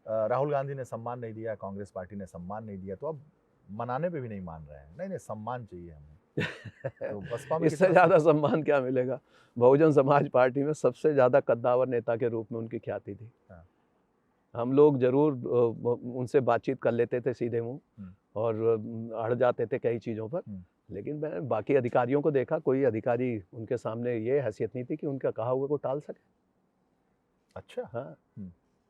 राहुल गांधी ने सम्मान नहीं दिया, कांग्रेस पार्टी ने सम्मान नहीं दिया, तो अब मनाने पे भी नहीं मान रहे हैं। नहीं सम्मान चाहिए हमें। तो बसपा में इससे ज़्यादा सम्मान क्या मिलेगा? बहुजन समाज पार्टी में सबसे ज़्यादा कद्दावर नेता के रूप में उनकी ख्याति थी। हम लोग जरूर उनसे बातचीत कर लेते थे सीधे मुंह, और अड़ जाते थे कई चीज़ों पर, लेकिन मैंने बाकी अधिकारियों को देखा, कोई अधिकारी उनके सामने ये हैसियत नहीं थी कि उनका कहा हुआ को टाल सके। अच्छा। हाँ,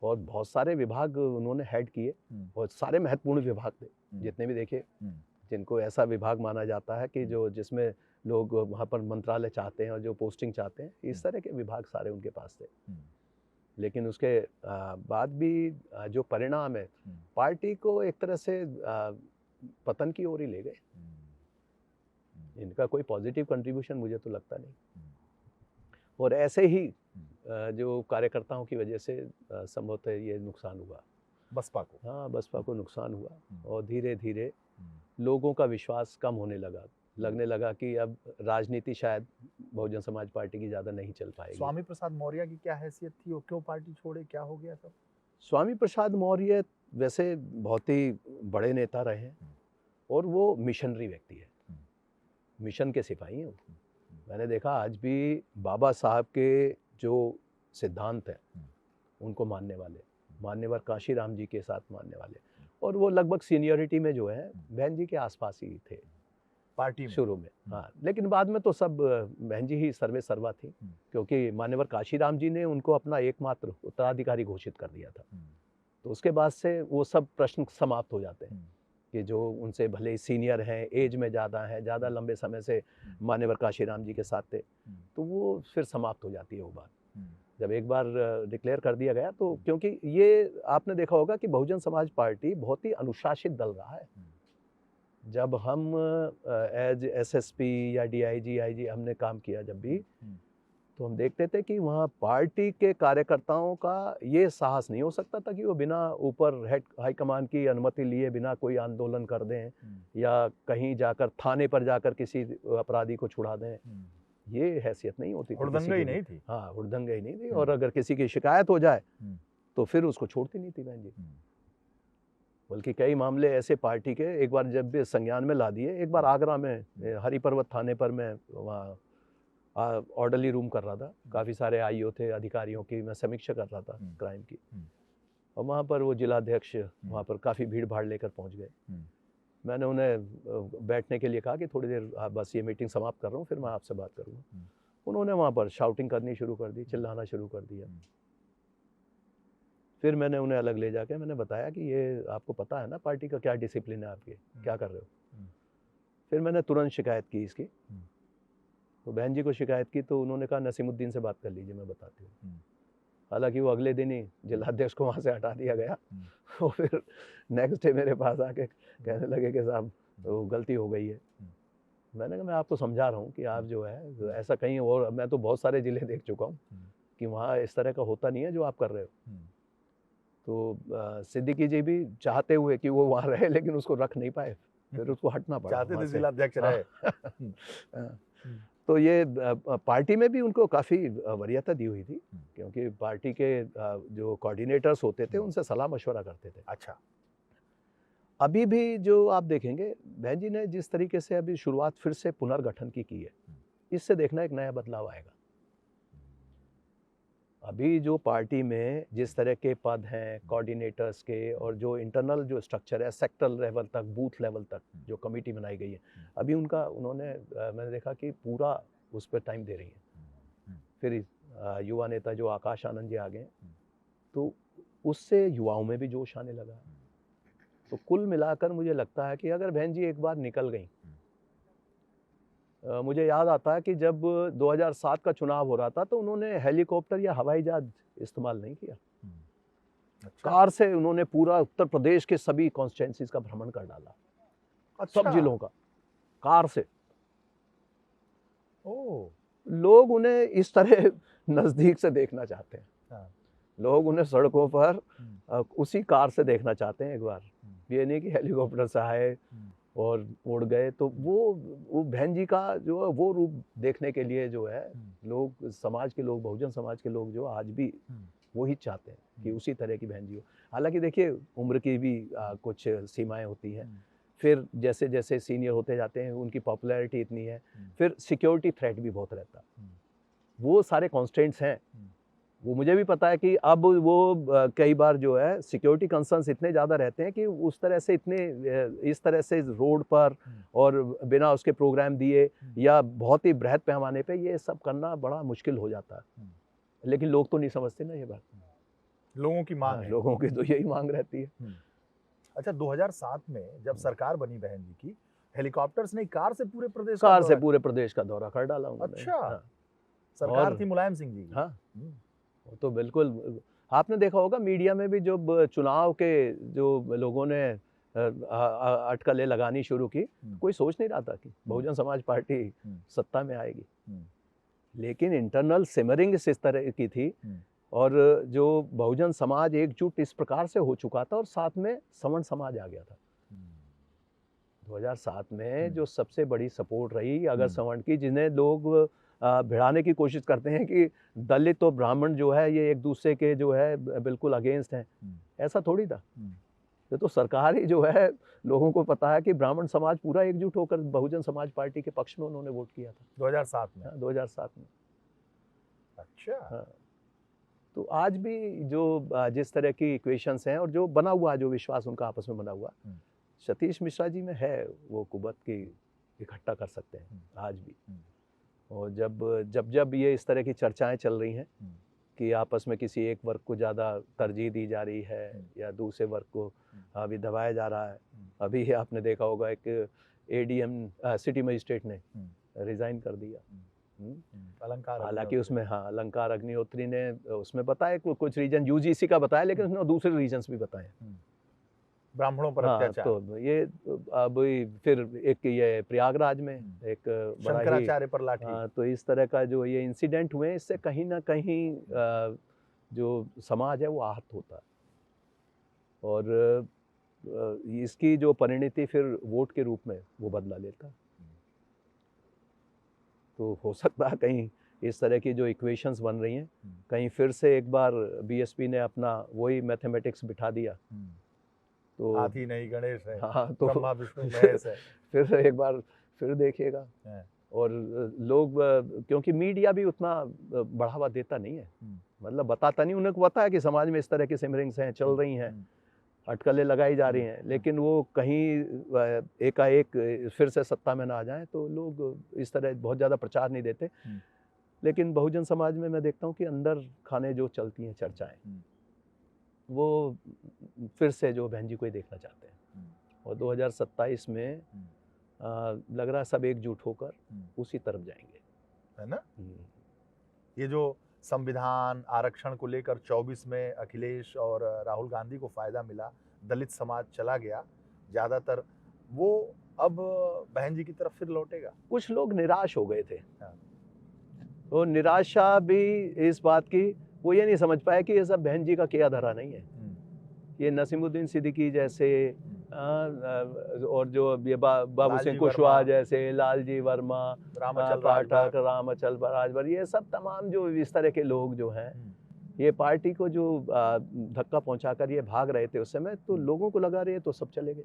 और बहुत सारे विभाग उन्होंने हेड किए, और सारे महत्वपूर्ण विभाग थे जितने भी देखे, जिनको ऐसा विभाग माना जाता है कि जो जिसमें लोग वहाँ पर मंत्रालय चाहते हैं और जो पोस्टिंग चाहते हैं, इस तरह के विभाग सारे उनके पास थे। लेकिन उसके बाद भी जो परिणाम है, पार्टी को एक तरह से पतन की ओर ही ले गए। इनका कोई पॉजिटिव कंट्रीब्यूशन मुझे तो लगता नहीं। और ऐसे ही जो कार्यकर्ताओं की वजह से संभवतः ये नुकसान हुआ बसपा को। हाँ, बसपा को नुकसान हुआ, और धीरे धीरे लोगों का विश्वास कम होने लगा। लगने लगा कि अब राजनीति शायद बहुजन समाज पार्टी की ज़्यादा नहीं चल पाएगी। स्वामी प्रसाद मौर्य की क्या हैसियत थी, वो क्यों पार्टी छोड़े, क्या हो गया सब? स्वामी प्रसाद मौर्य वैसे बहुत ही बड़े नेता रहे हैं, और वो मिशनरी व्यक्ति है, मिशन के सिपाही हैं। मैंने देखा आज भी बाबा साहब के जो सिद्धांत हैं उनको मान्यवर काशीराम जी के साथ मानने वाले, और वो लगभग सीनियरिटी में जो है बहन जी के आसपास ही थे पार्टी में शुरू में। हाँ, लेकिन बाद में तो सब बहन जी ही सर्वे सर्वा थी, क्योंकि मान्यवर काशीराम जी ने उनको अपना एकमात्र उत्तराधिकारी घोषित कर दिया था। तो उसके बाद से वो सब प्रश्न समाप्त हो जाते हैं कि जो उनसे भले सीनियर हैं, एज में ज़्यादा हैं, ज़्यादा लंबे समय से मान्यवर काशीराम जी के साथ थे, तो वो फिर समाप्त हो जाती है वो बात। जब एक बार डिक्लेयर कर दिया गया तो, क्योंकि ये आपने देखा होगा कि बहुजन समाज पार्टी बहुत ही अनुशासित दल रहा है। जब हम एज एसएसपी या डीआईजी आईजी हमने काम किया जब भी, तो हम देखते थे कि वहाँ पार्टी के कार्यकर्ताओं का ये साहस नहीं हो सकता था कि वो बिना ऊपर हेड हाईकमान की अनुमति लिए बिना कोई आंदोलन कर दें या कहीं जाकर थाने पर जाकर किसी अपराधी को छुड़ा दें। ये हैसियत नहीं होती थी, हुड़दंगई नहीं थी। हाँ, हुड़दंगई नहीं थी। और अगर किसी की शिकायत हो जाए तो फिर उसको छोड़ती नहीं थी बहन जी। बल्कि कई मामले ऐसे पार्टी के एक बार जब भी संज्ञान में ला दिए। एक बार आगरा में हरि पर्वत थाने पर मैं वहाँ ऑर्डरली रूम कर रहा था, काफ़ी सारे आईओ थे, अधिकारियों की मैं समीक्षा कर रहा था क्राइम की, और वहाँ पर वो जिलाध्यक्ष वहाँ पर काफ़ी भीड़ भाड़ लेकर पहुँच गए। मैंने उन्हें बैठने के लिए कहा कि थोड़ी देर आप बस ये मीटिंग समाप्त कर रहा हूँ, फिर मैं आपसे बात करूँगा। उन्होंने वहाँ पर शाउटिंग करनी शुरू कर दी, चिल्लाना शुरू कर दिया। फिर मैंने उन्हें अलग ले जाके मैंने बताया कि ये आपको पता है ना पार्टी का क्या डिसिप्लिन है, आपके क्या कर रहे हो। फिर मैंने तुरंत शिकायत की इसकी, तो बहन जी को शिकायत की तो उन्होंने कहा नसीमुद्दीन से बात कर लीजिए, मैं बताती हूँ। हालांकि वो अगले दिन ही जिलाध्यक्ष को वहाँ से हटा दिया गया। और फिर नेक्स्ट डे मेरे पास आके कहने लगे कि साहब वो गलती हो गई है। मैंने कहा मैं आपको समझा रहा हूँ कि आप जो है ऐसा कहीं, और मैं तो बहुत सारे ज़िले देख चुका हूँ कि वहाँ इस तरह का होता नहीं है जो आप कर रहे हो। तो सिद्दीकी जी भी चाहते हुए कि वो वहाँ रहे, लेकिन उसको रख नहीं पाए, फिर उसको हटना पड़ा। चाहते थे जिलाध्यक्ष रहे। तो ये पार्टी में भी उनको काफ़ी वरीयता दी हुई थी, क्योंकि पार्टी के जो कोऑर्डिनेटर्स होते थे उनसे सलाह मशवरा करते थे। अच्छा, अभी भी जो आप देखेंगे बहन जी ने जिस तरीके से अभी शुरुआत फिर से पुनर्गठन की है, इससे देखना एक नया बदलाव आएगा। अभी जो पार्टी में जिस तरह के पद हैं कोऑर्डिनेटर्स के, और जो इंटरनल जो स्ट्रक्चर है सेक्टरल लेवल तक, बूथ लेवल तक जो कमेटी बनाई गई है, अभी उनका उन्होंने मैंने देखा कि पूरा उस पर टाइम दे रही है। फिर युवा नेता जो आकाश आनंद जी आ गए, तो उससे युवाओं में भी जोश आने लगा। तो कुल मिलाकर मुझे लगता है कि अगर बहन जी एक बार निकल गई, मुझे याद आता है कि जब 2007 का चुनाव हो रहा था तो उन्होंने हेलीकॉप्टर या हवाई जहाज इस्तेमाल नहीं किया। अच्छा। कार से उन्होंने पूरा उत्तर प्रदेश के सभी कॉन्स्टिट्यूएंसीज का भ्रमण कर डाला। अच्छा। सब जिलों का कार से। लोग उन्हें इस तरह नजदीक से देखना चाहते हैं। हाँ। लोग उन्हें सड़कों पर उसी कार से देखना चाहते हैं एक बार। ये नहीं कि हेलीकॉप्टर से आए और उड़ गए। तो वो बहन जी का जो है वो रूप देखने के लिए जो है लोग, समाज के लोग, बहुजन समाज के लोग जो आज भी वही चाहते हैं कि उसी तरह की बहन जी हो। हालांकि देखिए उम्र की भी कुछ सीमाएं होती हैं। फिर जैसे जैसे सीनियर होते जाते हैं उनकी पॉपुलैरिटी इतनी है, फिर सिक्योरिटी थ्रेट भी बहुत रहता है। वो सारे कॉन्स्टेंट्स हैं। वो मुझे भी पता है कि अब वो कई बार जो है सिक्योरिटी कंसर्न्स इतने ज़्यादा रहते हैं कि उस तरह से इस तरह से रोड पर और बिना उसके प्रोग्राम दिए या बहुत ही बृहद पैमाने पे ये सब करना बड़ा मुश्किल हो जाता है। लेकिन लोग तो नहीं समझते ना ये बात। लोगों की मांग है। लोगों की तो यही मांग रहती है। अच्छा, 2007 में जब सरकार बनी बहन जी की, हेलीकॉप्टर्स नहीं कार से पूरे प्रदेश का दौरा कर डाला उन्होंने। अच्छा। हाँ। सरकार थी मुलायम सिंह जी। हाँ, तो बिल्कुल आपने देखा होगा मीडिया में भी जब चुनाव के जो लोगों ने अटकलें लगानी शुरू की, कोई सोच नहीं रहा था कि बहुजन समाज पार्टी सत्ता में आएगी। लेकिन इंटरनल सिमरिंग इस तरह की थी, और जो बहुजन समाज एकजुट इस प्रकार से हो चुका था, और साथ में सवर्ण समाज आ गया था। 2007 में जो सबसे बड़ी सपोर्ट रही अगर सवर्ण की, जिन्हें लोग भिड़ाने की कोशिश करते हैं कि दलित और ब्राह्मण जो है ये एक दूसरे के जो है बिल्कुल अगेंस्ट हैं, ऐसा थोड़ी था। ये तो सरकार ही जो है, लोगों को पता है कि ब्राह्मण समाज पूरा एकजुट होकर बहुजन समाज पार्टी के पक्ष में उन्होंने वोट किया था 2007 में। हाँ, 2007 में। अच्छा। हाँ। तो आज भी जो जिस तरह की इक्वेशंस हैं और जो बना हुआ जो विश्वास उनका आपस में बना हुआ, सतीश मिश्रा जी में है, वो कुवत की इकट्ठा कर सकते हैं आज भी। और जब ये इस तरह की चर्चाएं चल रही हैं कि आपस में किसी एक वर्ग को ज़्यादा तरजीह दी जा रही है या दूसरे वर्ग को अभी दबाया जा रहा है। अभी आपने देखा होगा एक ADM सिटी मजिस्ट्रेट ने रिज़ाइन कर दिया। अलंकार हालांकि उसमें हाँ अलंकार अग्निहोत्री ने उसमें बताया कुछ रीजन यूजीसी का बताया, लेकिन उसने दूसरे रीजन्स भी बताए। ब्राह्मणों पर हाँ अत्याचार। तो ये अब फिर एक ये प्रयागराज में एक बड़ा ही शंकराचार्य पर लाठी। हाँ, तो इस तरह का जो ये इंसिडेंट हुए, इससे कहीं ना कहीं जो समाज है वो आहत होता है, और इसकी जो परिणति फिर वोट के रूप में वो बदला लेता है। तो हो सकता है कहीं इस तरह की जो इक्वेशंस बन रही हैं, कहीं फिर से एक बार बीएसपी ने अपना वही मैथमेटिक्स बिठा दिया, तो हाथी नहीं गणेश है, हाँ तो ब्रह्मा विष्णु महेश है। फिर एक बार फिर देखिएगा। और लोग क्योंकि मीडिया भी उतना बढ़ावा देता नहीं है, मतलब बताता नहीं, उन्हें पता है कि समाज में इस तरह की सिमरिंग्स हैं, चल रही हैं, अटकलें लगाई जा रही हैं, लेकिन वो कहीं एकाएक फिर से सत्ता में ना आ जाएं तो लोग इस तरह बहुत ज़्यादा प्रचार नहीं देते। लेकिन बहुजन समाज में मैं देखता हूँ कि अंदर खाने जो चलती हैं चर्चाएं, वो फिर से जो बहन जी को ही देखना चाहते हैं, और 2027 में लग रहा है सब एकजुट होकर उसी तरफ जाएंगे, है ना। ये जो संविधान आरक्षण को लेकर 24 में अखिलेश और राहुल गांधी को फायदा मिला, दलित समाज चला गया ज्यादातर, वो अब बहन जी की तरफ फिर लौटेगा। कुछ लोग निराश हो गए थे, वो निराशा भी इस बात की, वो ये नहीं समझ पाए कि ये सब बहन जी का किया धरा नहीं है। ये नसीमुद्दीन सिद्दीकी जैसे और जो ये बाबू सिंह कुशवाहा जैसे, लालजी वर्मा, पाठक, रामचल राजभर, ये सब तमाम जो इस तरह के लोग जो हैं, ये पार्टी को जो धक्का पहुंचाकर ये भाग रहे थे उस समय, तो लोगों को लगा रहे तो सब चले गए।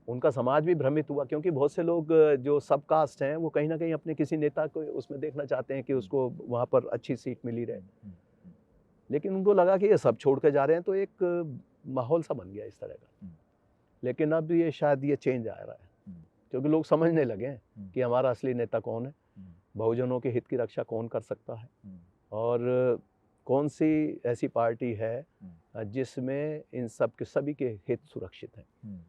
उनका समाज भी भ्रमित हुआ, क्योंकि बहुत से लोग जो सब कास्ट हैं वो कहीं ना कहीं अपने किसी नेता को उसमें देखना चाहते हैं कि उसको वहाँ पर अच्छी सीट मिली रहे, लेकिन उनको लगा कि ये सब छोड़ के जा रहे हैं, तो एक माहौल सा बन गया इस तरह का। लेकिन अब ये शायद ये चेंज आ रहा है, क्योंकि लोग समझने लगे हैं कि हमारा असली नेता कौन है, बहुजनों के हित की रक्षा कौन कर सकता है, और कौन सी ऐसी पार्टी है जिसमें इन सब के सभी के हित सुरक्षित हैं।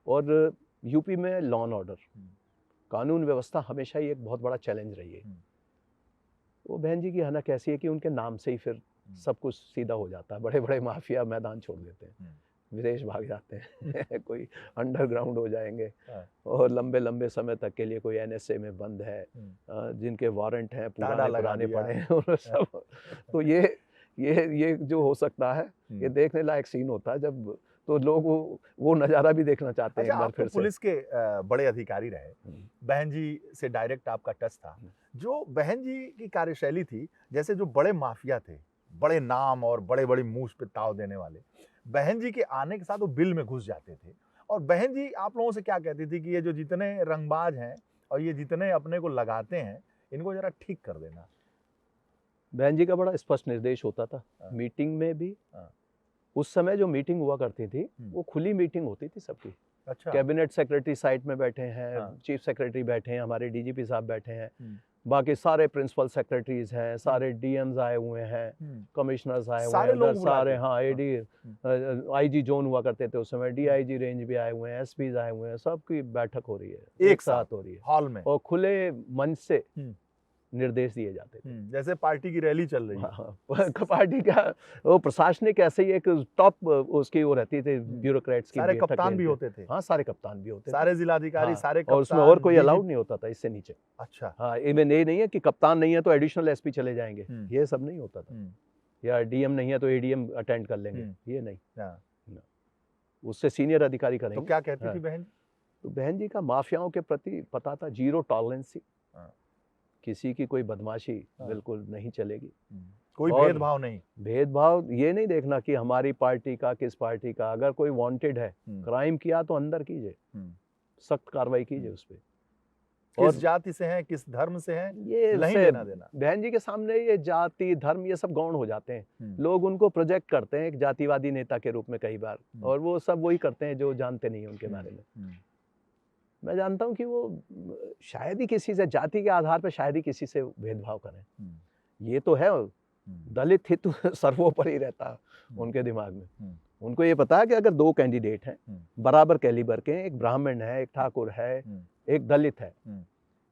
और यूपी में लॉ एंड ऑर्डर, कानून व्यवस्था हमेशा ही एक बहुत बड़ा चैलेंज रही है। वो बहन जी की हनक ऐसी है कि उनके नाम से ही फिर सब कुछ सीधा हो जाता है। बड़े बड़े माफिया मैदान छोड़ देते हैं, विदेश भाग जाते हैं कोई अंडरग्राउंड हो जाएंगे, और लंबे लंबे समय तक के लिए कोई एनएसए में बंद है, जिनके वारंट हैं पुराने पड़े हैं और सब। तो ये जो हो सकता है, ये देखने लायक सीन होता है, जब तो लोग वो नज़ारा भी देखना चाहते हैं। अच्छा, आप तो पुलिस के बड़े अधिकारी रहे, बहन जी से डायरेक्ट आपका टच था। जो बहन जी की कार्यशैली थी, जैसे जो बड़े माफिया थे, बड़े नाम और बड़े बड़ी मूछ पे ताव देने वाले, बहन जी के आने के साथ वो बिल में घुस जाते थे। और बहन जी आप लोगों से क्या कहती थी कि ये जो जितने रंगबाज हैं और ये जितने अपने को लगाते हैं, इनको जरा ठीक कर देना। बहन जी का बड़ा स्पष्ट निर्देश होता था मीटिंग में भी। उस समय जो मीटिंग हुआ करती थी वो खुली मीटिंग होती थी सबकी। अच्छा। कैबिनेट सेक्रेटरी साइट में बैठे हैं, चीफ सेक्रेटरी बैठे हैं, हमारे डीजीपी साहब बैठे हैं, बाकी सारे प्रिंसिपल सेक्रेटरीज हैं, सारे डीएम्स आए हुए हैं, कमिश्नर्स आए हुए हैं, सारे हाँ एडी आईजी जोन हुआ करते थे उस समय, डीआईजी रेंज भी आए हुए हैं, एसपीज आए हुए हैं, सबकी बैठक हो रही है, एक साथ हो रही है हॉल में, और खुले मंच से निर्देश दिए जाते थे, जैसे पार्टी की रैली चल रही है। हाँ, पार्टी का वो प्रशासनिक ऐसे ही एक टॉप उसकी वो रहती थी, ब्यूरोक्रेट्स की। सारे कप्तान भी होते थे। हाँ, सारे कप्तान भी होते थे, सारे जिलाधिकारी, सारे कप्तान, और उसमें और कोई अलाउड नहीं होता था इससे नीचे। अच्छा। हाँ, इवन ये नहीं है कि कप्तान नहीं है तो एडिशनल एसपी चले जाएंगे, ये सब नहीं होता था, या डीएम नहीं है तो एडीएम अटेंड कर लेंगे, ये नहीं, उससे सीनियर अधिकारी करेंगे। तो क्या कहती थी बहन? तो बहन जी का माफियाओं के प्रति पता था, जीरो टॉलरेंस, किसी की कोई बदमाशी बिल्कुल नहीं चलेगी, कोई भेदभाव नहीं। भेदभाव ये नहीं देखना कि हमारी पार्टी का किस पार्टी का, अगर कोई वांटेड है, क्राइम किया तो अंदर कीजिए, सख्त कार्रवाई कीजिए उस पर। किस जाति से हैं, किस धर्म से हैं, ये नहीं लेना देना। बहन जी के सामने ये जाति धर्म ये सब गौण हो जाते हैं, लोग उनको प्रोजेक्ट करते हैं एक जातिवादी नेता के रूप में कई बार, और वो सब वही करते हैं जो जानते नहीं है उनके बारे में। मैं जानता हूं कि वो शायद ही किसी से जाति के आधार पर शायद ही किसी से भेदभाव करें, ये तो है दलित हित सर्वोपरि ही रहता है उनके दिमाग में। उनको ये पता है कि अगर दो कैंडिडेट हैं बराबर कैलिबर के, एक ब्राह्मण है, एक ठाकुर है, एक दलित है,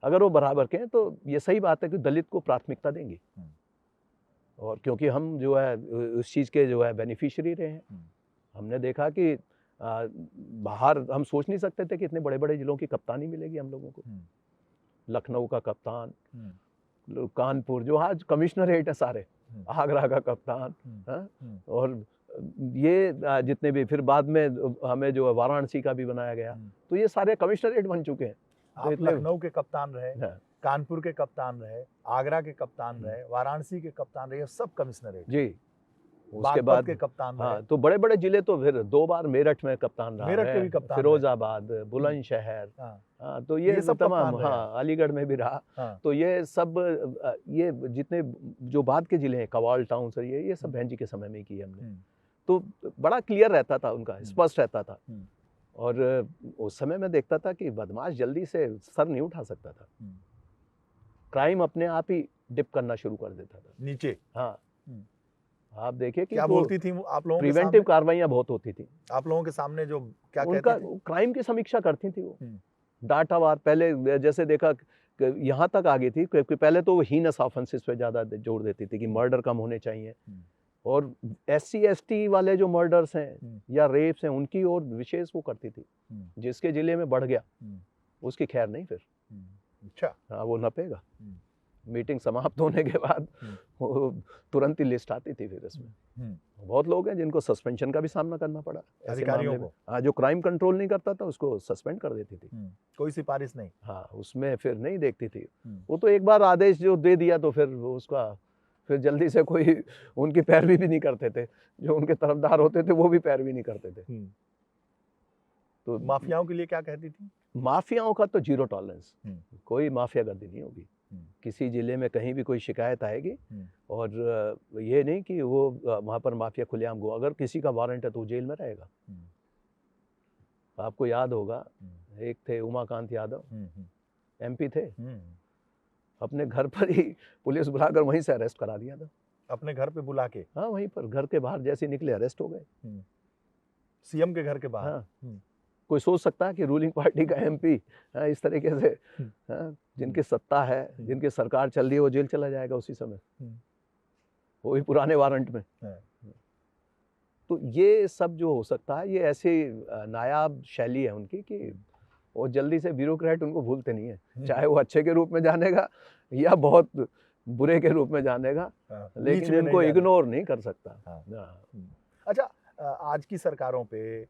अगर वो बराबर के हैं तो ये सही बात है कि दलित को प्राथमिकता देंगे, और क्योंकि हम जो है उस चीज़ के जो है बेनिफिशियरी रहे हैं। हमने देखा कि बाहर हम सोच नहीं सकते थे कि इतने बड़े बड़े जिलों की कप्तानी मिलेगी हम लोगों को। लखनऊ का कप्तान, कानपुर जो आज कमिश्नरेट है सारे, आगरा का कप्तान, और ये जितने भी फिर बाद में हमें जो है वाराणसी का भी बनाया गया, तो ये सारे कमिश्नरेट बन चुके हैं। आप लखनऊ के कप्तान रहे, कानपुर के कप्तान रहे, आगरा के कप्तान रहे, वाराणसी के कप्तान रहे, सब कमिश्नरेट जी। उसके बाद के कप्तान हाँ, रहे। तो बड़े बड़े जिले तो फिर 2 बार मेरठ में कप्तान रहा, मेरठ के भी कप्तान, फिरोजाबाद, बुलंदशहर, हाँ, तो ये सब तमाम, हाँ, अलीगढ़ में भी रहा। तो ये सब ये जितने जो बाद के जिले हैं, कवाल टाउन से, ये सब बहन जी के समय में किए हमने। तो बड़ा क्लियर रहता था उनका, स्पष्ट रहता था। और उस समय में देखता था कि बदमाश जल्दी से सर नहीं उठा सकता था, क्राइम अपने आप ही डिप करना शुरू कर देता था नीचे। हाँ, आप देखिए कि क्या बोलती थी आप लोगों के सामने? प्रिवेंटिव कार्रवाइयां बहुत होती थी आप लोगों के सामने, जो क्या उनका कहती थी? क्राइम की समीक्षा करती थी वो, डाटावार। पहले जैसे देखा यहाँ तक आ गई थी क्योंकि पहले तो हीनस ऑफेंसेस पे ज्यादा जोर देती थी कि मर्डर कम होने चाहिए, और SC ST वाले जो मर्डर्स हैं या रेप्स हैं उनकी ओर विशेष वो करती थी। जिसके जिले में बढ़ गया उसकी खैर नहीं, फिर अच्छा, हाँ, वो नपेगा। मीटिंग समाप्त होने के बाद वो तुरंत ही लिस्ट आती थी फिर इसमें। बहुत लोग हैं जिनको सस्पेंशन का भी सामना करना पड़ा अधिकारियों को। हाँ, जो क्राइम कंट्रोल नहीं करता था उसको सस्पेंड कर देती थी, कोई सिफारिश नहीं। हाँ, उसमें फिर नहीं देखती थी वो। तो एक बार आदेश जो दे दिया तो फिर उसका फिर जल्दी से कोई उनकी पैरवी भी नहीं करते थे, जो उनके तरफदार होते थे वो भी पैरवी नहीं करते थे। तो माफियाओं के लिए क्या कहती थी? माफियाओं का तो 0 टॉलरेंस, कोई माफियागर्दी नहीं होगी। किसी जिले में कहीं भी कोई शिकायत आएगी, और ये नहीं कि वो वहाँ पर माफिया खुलेआम गो, अगर किसी का वारंट है तो जेल में रहेगा। आपको याद होगा, एक थे उमाकांत यादव, MP थे, अपने घर पर ही पुलिस बुलाकर वहीं से अरेस्ट करा दिया था। अपने घर पे बुला के? हाँ, वहीं पर घर के बाहर जैसे निकले अरेस्ट हो गए। CM के घर के बाहर। हाँ। कोई सोच सकता है कि रूलिंग पार्टी का MP इस तरीके से, जिनकी सत्ता है, जिनकी सरकार चल रही है, वो जेल चला जाएगा उसी समय, वो भी पुराने वारंट में। तो ये सब जो हो सकता है, ये ऐसी नायाब शैली है उनकी कि वो जल्दी से ब्यूरोक्रेट उनको भूलते नहीं है, चाहे वो अच्छे के रूप में जानेगा या बहुत बुरे के रूप में जानेगा, लेकिन इनको इग्नोर नहीं कर सकता। अच्छा, आज की सरकारों पे,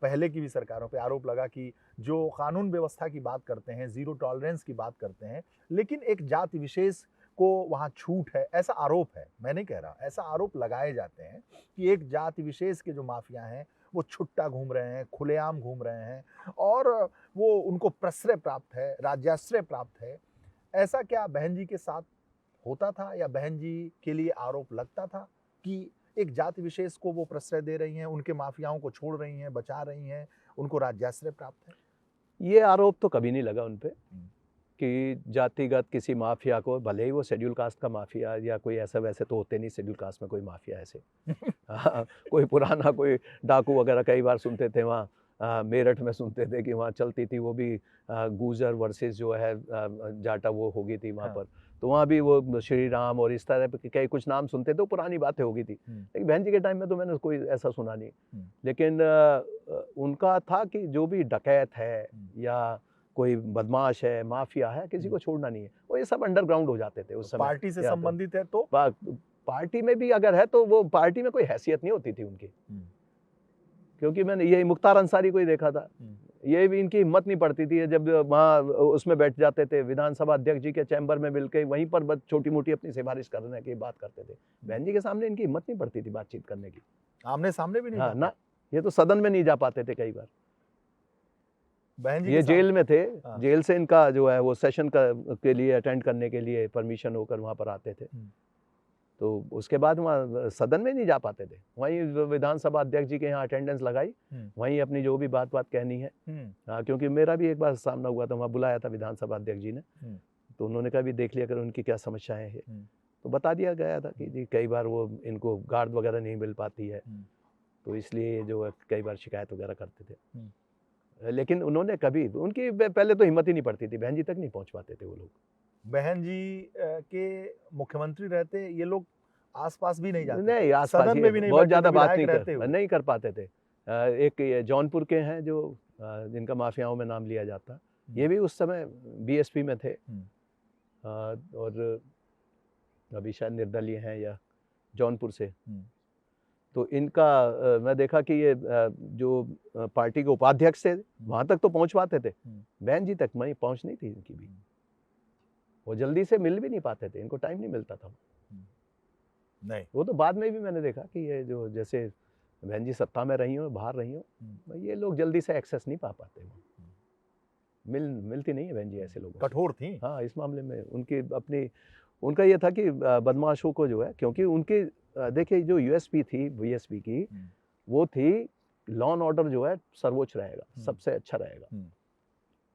पहले की भी सरकारों पे आरोप लगा कि जो कानून व्यवस्था की बात करते हैं, 0 टॉलरेंस की बात करते हैं, लेकिन एक जाति विशेष को वहाँ छूट है, ऐसा आरोप है। मैं नहीं कह रहा, ऐसा आरोप लगाए जाते हैं कि एक जाति विशेष के जो माफिया हैं वो छुट्टा घूम रहे हैं, खुलेआम घूम रहे हैं, और वो उनको प्रश्रय प्राप्त है, राज्याश्रय प्राप्त है। ऐसा क्या बहन जी के साथ होता था, या बहन जी के लिए आरोप लगता था कि एक जाति विशेष को वो प्रश्रय दे रही हैं, उनके माफियाओं को छोड़ रही हैं, बचा रही हैं, उनको राज्याश्रय प्राप्त है? ये आरोप तो कभी नहीं लगा उन पे कि जातिगत किसी माफिया को, भले ही वो शेड्यूल कास्ट का माफिया या कोई ऐसा, वैसे तो होते नहीं शेड्यूल कास्ट में कोई माफिया ऐसे। कोई पुराना कोई डाकू वगैरह कई बार सुनते थे वहाँ, मेरठ में सुनते थे कि वहाँ चलती थी, वो भी गुजर वर्सेस जो है जाटा वो हो गई थी वहाँ पर, तो वहाँ भी वो श्री राम और इस तरह के कई कुछ नाम सुनते थे, वो पुरानी बातें हो गई थी। लेकिन बहन जी के टाइम में तो मैंने कोई ऐसा सुना नहीं। लेकिन उनका था कि जो भी डकैत है या कोई बदमाश है, माफिया है, किसी को छोड़ना नहीं है। वो ये सब अंडरग्राउंड हो जाते थे उस समय। पार्टी से संबंधित है तो पार्टी में भी अगर है तो वो पार्टी में कोई हैसियत नहीं होती थी उनकी, क्योंकि मैंने यही मुख्तार अंसारी को ही देखा था, ये भी इनकी हिम्मत नहीं पड़ती थी, जब वहाँ उसमें बैठ जाते थे विधानसभा अध्यक्ष जी के चैम्बर में मिलकर वहीं पर बस छोटी मोटी अपनी सिफारिश करने की बात करते थे। बहन जी के सामने इनकी हिम्मत नहीं पड़ती थी बातचीत करने की, आमने सामने भी नहीं। हाँ ना, ये तो सदन में नहीं जा पाते थे कई बार। बहन जी ये जेल में थे, जेल से इनका जो है वो सेशन के लिए अटेंड करने के लिए परमिशन होकर वहाँ पर आते थे, तो उसके बाद वहाँ सदन में नहीं जा पाते थे। वहीं विधानसभा अध्यक्ष जी के यहाँ अटेंडेंस लगाई, वहीं अपनी जो भी बात कहनी है। हाँ, क्योंकि मेरा भी एक बार सामना हुआ था, वहाँ बुलाया था विधानसभा अध्यक्ष जी ने, तो उन्होंने कहा भी देख लिया कर उनकी क्या समस्याएं हैं, तो बता दिया गया था कि जी कई बार वो इनको गार्ड वगैरह नहीं मिल पाती है, तो इसलिए जो है कई बार शिकायत वगैरह करते थे। लेकिन उन्होंने कभी उनकी पहले तो हिम्मत ही नहीं पड़ती थी, बहन जी तक नहीं पहुंच पाते थे वो लोग। बहन जी के मुख्यमंत्री रहते ये लोग आसपास भी नहीं जाते, नहीं आसपास सदन ये में भी नहीं बहुत बैठते ज़्यादा थे, बात विधायक रहते हुए। नहीं कर पाते थे। एक ये जौनपुर के हैं जो जिनका माफियाओं में नाम लिया जाता, ये भी उस समय बीएसपी में थे, और अभी शायद निर्दलीय हैं या जौनपुर से। तो इनका मैं देखा कि ये जो पार्टी के उपाध्यक्ष थे वहाँ तक तो पहुँच पाते थे, बहन जी तक वहीं पहुँच नहीं थी इनकी भी। वो जल्दी से मिल भी नहीं पाते थे, इनको टाइम नहीं मिलता था। नहीं, वो तो बाद में भी मैंने देखा कि ये जो जैसे बहन जी सत्ता में रही हो, बाहर रही हो, ये लोग जल्दी से एक्सेस नहीं पा पाते। मिलती नहीं है बहन जी ऐसे लोगों से। कठोर थी। हाँ, इस मामले में उनकी अपनी उनका ये था कि बदमाशों को जो है, क्योंकि उनकी देखिए जो यूएसपी थी बीएसपी की, वो थी लॉ एंड ऑर्डर जो है सर्वोच्च रहेगा, सबसे अच्छा रहेगा।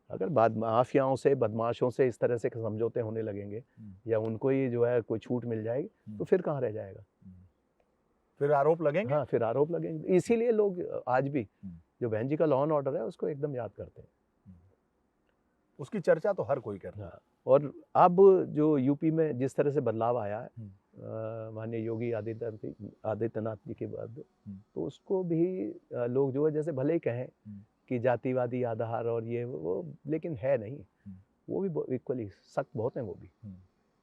अगर माफियाओं से बदमाशों से इस तरह से समझौते होने लगेंगे या उनको ही जो है कोई छूट मिल जाएगी, तो फिर कहाँ रह जाएगा? फिर आरोप लगेंगे। हाँ, फिर आरोप लगेंगे। इसीलिए लोग आज भी जो बहन जी का लॉ एंड ऑर्डर है उसको एकदम याद करते हैं। उसकी चर्चा तो हर कोई करता है। हाँ, और अब जो यूपी में जिस तरह से बदलाव आया है माननीय योगी आदित्यनाथ जी के बाद, तो उसको भी लोग जो है जैसे भले ही कहें कि जातिवादी आधार और ये वो, लेकिन है नहीं। वो भी इक्वली सख्त बहुत हैं, वो भी